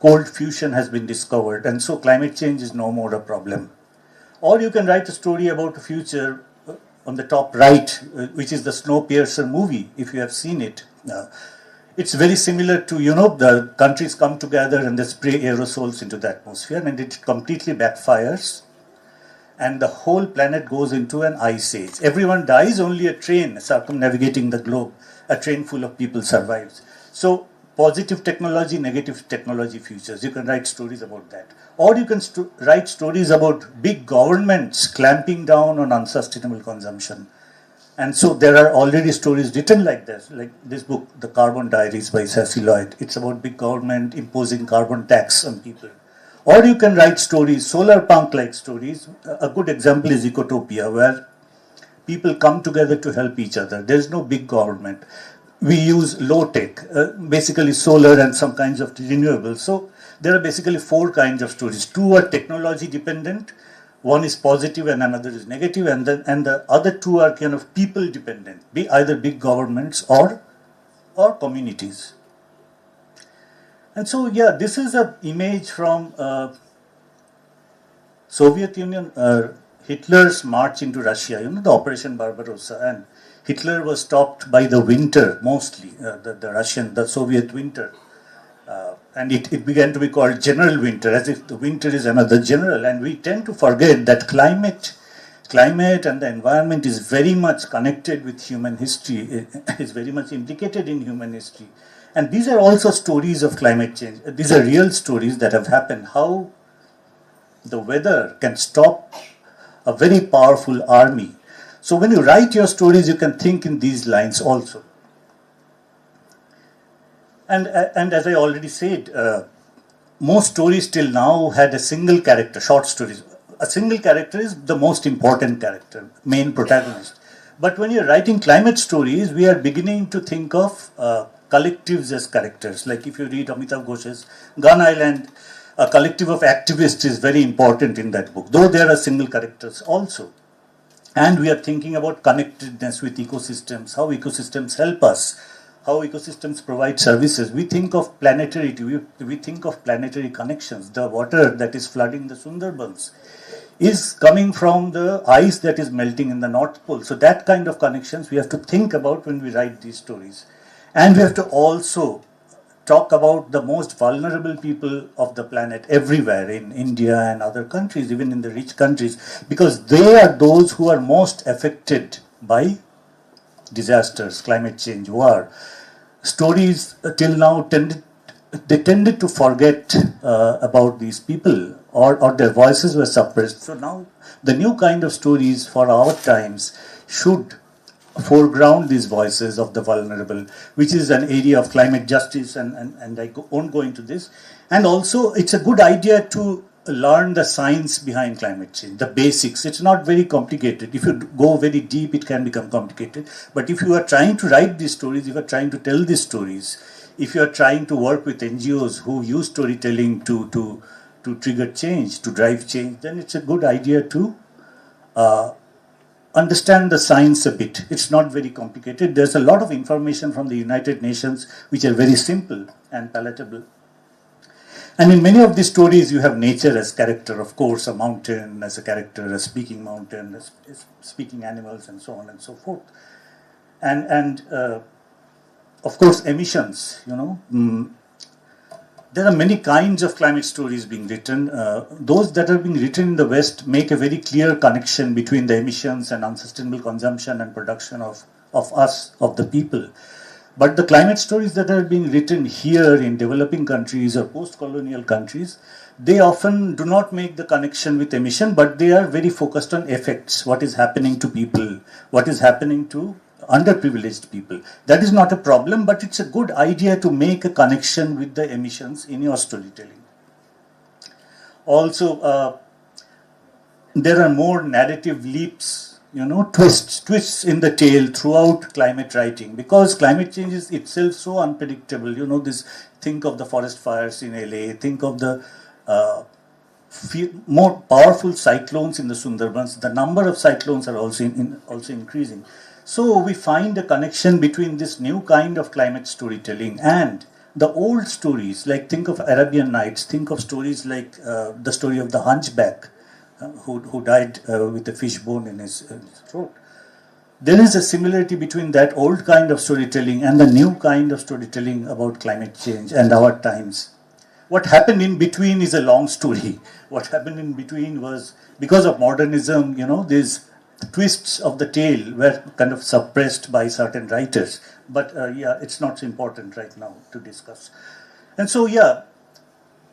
cold fusion has been discovered, and so climate change is no more a problem. Or you can write a story about a future on the top right, which is the Snowpiercer movie, if you have seen it. It's very similar to, the countries come together and they spray aerosols into the atmosphere, and it completely backfires, and the whole planet goes into an ice age. Everyone dies, only a train circumnavigating the globe, a train full of people survives. So positive technology, negative technology futures. You can write stories about that. Or you can write stories about big governments clamping down on unsustainable consumption. And so there are already stories written like this book, The Carbon Diaries by Sassy Lloyd. It's about big government imposing carbon tax on people. Or you can write stories, solar punk-like stories. A good example is Ecotopia, where people come together to help each other. There is no big government. We use low tech, basically solar and some kinds of renewables. So there are basically 4 kinds of stories. 2 are technology dependent, one is positive and another is negative, and the other 2 are kind of people dependent, be either big governments or communities. And so, yeah, this is an image from Soviet Union, Hitler's march into Russia, the Operation Barbarossa, and Hitler was stopped by the winter, mostly, the Soviet winter. And it began to be called General Winter, as if the winter is another general. And we tend to forget that climate and the environment is very much connected with human history, is very much implicated in human history. And these are also stories of climate change. These are real stories that have happened. How the weather can stop a very powerful army. So when you write your stories, you can think in these lines also. And as I already said, most stories till now had a single character, short stories. A single character is the most important character, main protagonist. But when you're writing climate stories, we are beginning to think of collectives as characters. Like if you read Amitav Ghosh's Gun Island, a collective of activists is very important in that book, though there are single characters also. And we are thinking about connectedness with ecosystems, how ecosystems help us, how ecosystems provide services. We think of planetarity, we think of planetary connections. The water that is flooding the Sundarbans is coming from the ice that is melting in the North Pole. So that kind of connections we have to think about when we write these stories. And we have to also talk about the most vulnerable people of the planet everywhere, in India and other countries, even in the rich countries, because they are those who are most affected by disasters, climate change, war. Stories till now tended to forget about these people, or their voices were suppressed. So now the new kind of stories for our times should foreground these voices of the vulnerable, which is an area of climate justice, and I won't go into this. And also, it's a good idea to learn the science behind climate change, the basics. It's not very complicated. If you go very deep, it can become complicated. But if you are trying to write these stories, if you are trying to tell these stories, if you are trying to work with NGOs who use storytelling to trigger change, to drive change, then it's a good idea to understand the science a bit. It's not very complicated. There's a lot of information from the United Nations which are very simple and palatable. And in many of these stories, you have nature as character, of course, a mountain as a character, a speaking mountain, speaking animals, and so on and so forth. And of course, emissions, there are many kinds of climate stories being written. Those that are being written in the West make a very clear connection between the emissions and unsustainable consumption and production of us, of the people. But the climate stories that are being written here in developing countries or post-colonial countries, they often do not make the connection with emission, but they are very focused on effects, what is happening to people, what is happening to underprivileged people. That is not a problem, but it's a good idea to make a connection with the emissions in your storytelling. Also, there are more narrative leaps twists in the tale throughout climate writing, because climate change is itself so unpredictable. Think of the forest fires in LA, think of the more powerful cyclones in the Sundarbans. The number of cyclones are also also increasing. So we find a connection between this new kind of climate storytelling and the old stories. Like think of Arabian Nights, think of stories like the story of the hunchback who died with a fish bone in his throat. There is a similarity between that old kind of storytelling and the new kind of storytelling about climate change and our times. What happened in between is a long story. What happened in between was, because of modernism, these twists of the tale were kind of suppressed by certain writers. But it's not so important right now to discuss. And so,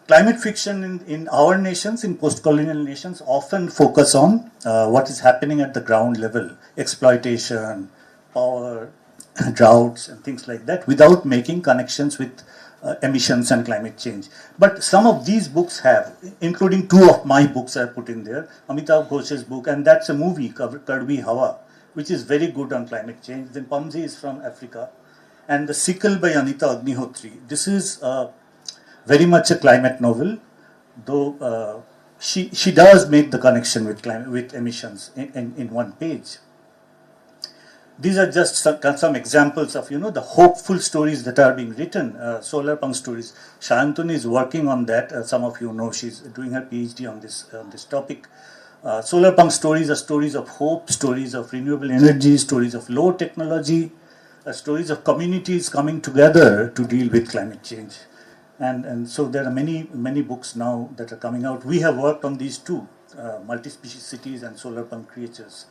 climate fiction in our nations, in post-colonial nations, often focus on what is happening at the ground level, exploitation, power, droughts, and things like that, without making connections with emissions and climate change. But some of these books have, including two of my books are put in there, Amitav Ghosh's book, and that's a movie, Kadwi Hawa, which is very good on climate change. Then Pamzi is from Africa. And The Sickle by Anita Agnihotri. This is very much a climate novel, though she does make the connection with emissions in one page. These are just some examples of the hopeful stories that are being written, solar punk stories. Shantanu is working on that. Some of you know she's doing her PhD on this topic. Solar punk stories are stories of hope, stories of renewable energy, stories of low technology, stories of communities coming together to deal with climate change. And so there are many books now that are coming out. We have worked on these two, Multi-Species Cities and Solar Punk Creatures.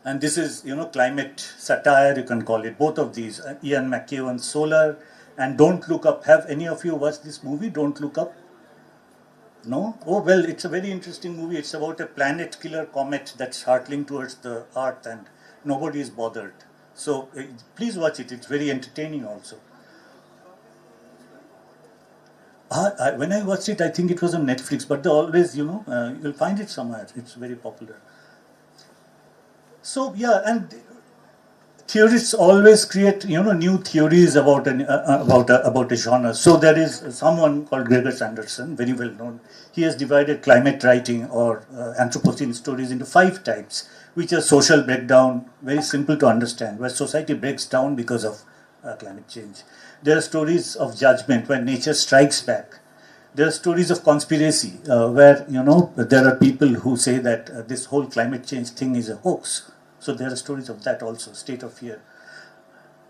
And this is, climate satire, you can call it, both of these. Ian McEwan's Solar and Don't Look Up. Have any of you watched this movie, Don't Look Up? No? Oh, well, it's a very interesting movie. It's about a planet killer comet that's hurtling towards the Earth and nobody is bothered. So please watch it. It's very entertaining also. When I watched it, I think it was on Netflix, but always, you'll find it somewhere. It's very popular. So, and theorists always create, new theories about a genre. So there is someone called Gregor Sanderson, very well known. He has divided climate writing or Anthropocene stories into 5 types, which are social breakdown, very simple to understand, where society breaks down because of climate change. There are stories of judgment, where nature strikes back. There are stories of conspiracy, where there are people who say that this whole climate change thing is a hoax. So there are stories of that also, state of fear.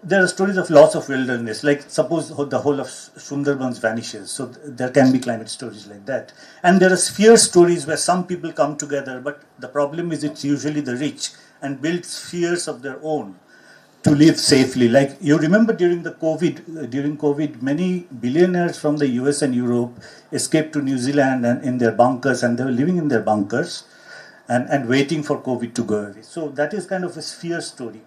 There are stories of loss of wilderness, like suppose the whole of Sundarbans vanishes. So there can be climate stories like that. And there are sphere stories where some people come together, but the problem is it's usually the rich and build spheres of their own to live safely. Like you remember during COVID, many billionaires from the US and Europe escaped to New Zealand and in their bunkers, and they were living in their bunkers and waiting for COVID to go away. So that is kind of a sphere story.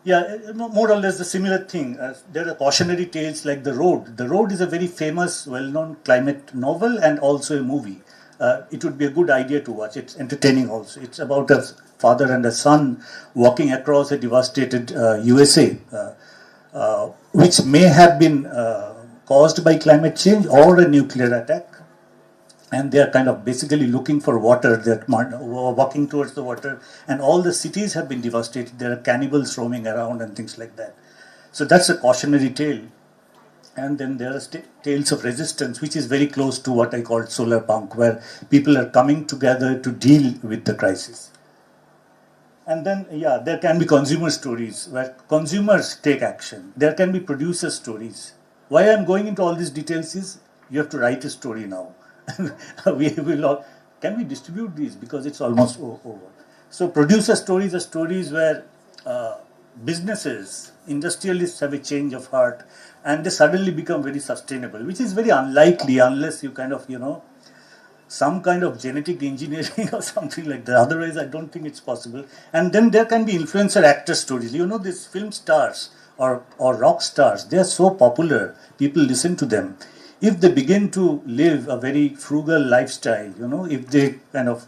Yeah, more or less the similar thing. There are cautionary tales like The Road. The Road is a very famous, well-known climate novel and also a movie. It would be a good idea to watch. It's entertaining also. It's about a father and a son walking across a devastated USA, which may have been caused by climate change or a nuclear attack. And they are kind of basically looking for water. They're walking towards the water, and all the cities have been devastated. There are cannibals roaming around and things like that. So that's a cautionary tale. And then there are tales of resistance, which is very close to what I called solar punk, where people are coming together to deal with the crisis. And then, there can be consumer stories where consumers take action. There can be producer stories. Why I'm going into all these details is you have to write a story now. Can we distribute these, because it's almost over. So producer stories are stories where businesses, industrialists have a change of heart and they suddenly become very sustainable, which is very unlikely unless you kind of, some kind of genetic engineering or something like that. Otherwise, I don't think it's possible. And then there can be influencer actor stories. These film stars or rock stars, they are so popular. People listen to them. If they begin to live a very frugal lifestyle, if they kind of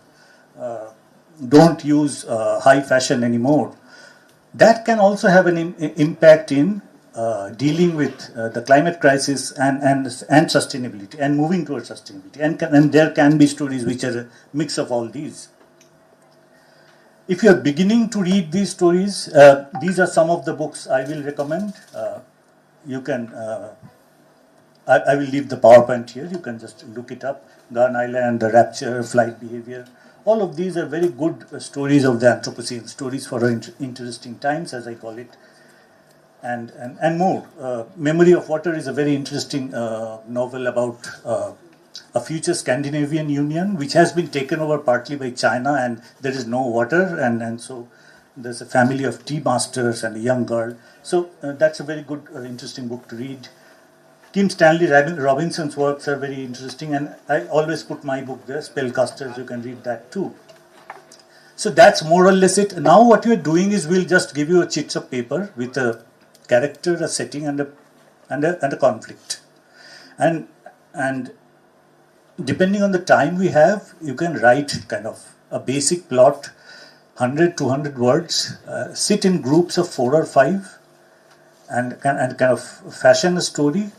don't use high fashion anymore, that can also have an impact in dealing with the climate crisis and sustainability and moving towards sustainability. And there can be stories which are a mix of all these. If you are beginning to read these stories, these are some of the books I will recommend. You can, I will leave the PowerPoint here. You can just look it up. Garn Island, The Rapture, Flight Behavior. All of these are very good stories of the Anthropocene, stories for interesting times, as I call it, and more. Memory of Water is a very interesting novel about a future Scandinavian Union, which has been taken over partly by China, and there is no water, and so there's a family of tea masters and a young girl. So that's a very good, interesting book to read. Kim Stanley Robinson's works are very interesting, and I always put my book there, Spellcasters. You can read that too. So that's more or less it. Now what we're doing is we'll just give you a chits of paper with a character, a setting, and a conflict. And depending on the time we have, you can write kind of a basic plot, 100, 200 words, sit in groups of 4 or 5, and kind of fashion a story.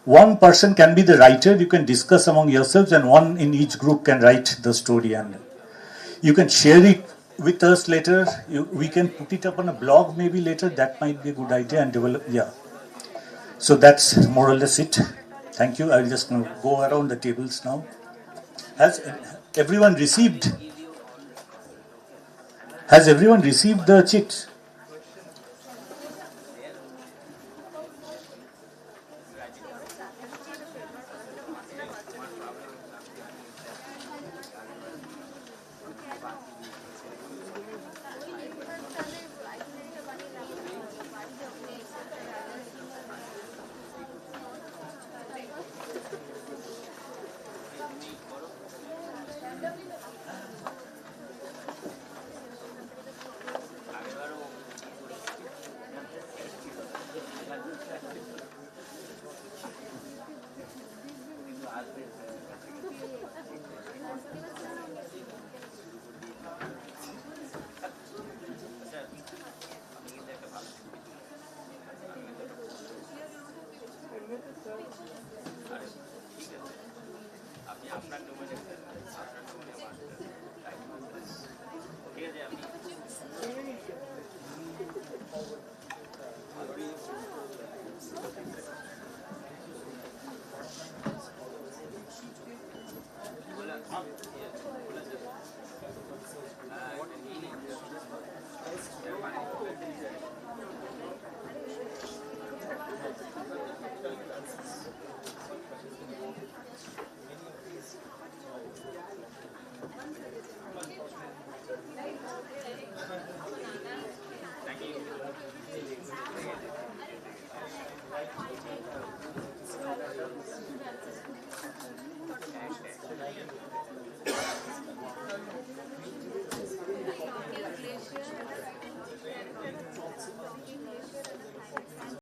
One person can be the writer. You can discuss among yourselves, and one in each group can write the story, and you can share it with us later. We can put it up on a blog maybe later. That might be a good idea, and develop. Yeah. So that's more or less it. Thank you. I'll just go around the tables now. Has everyone received? Has everyone received the chit?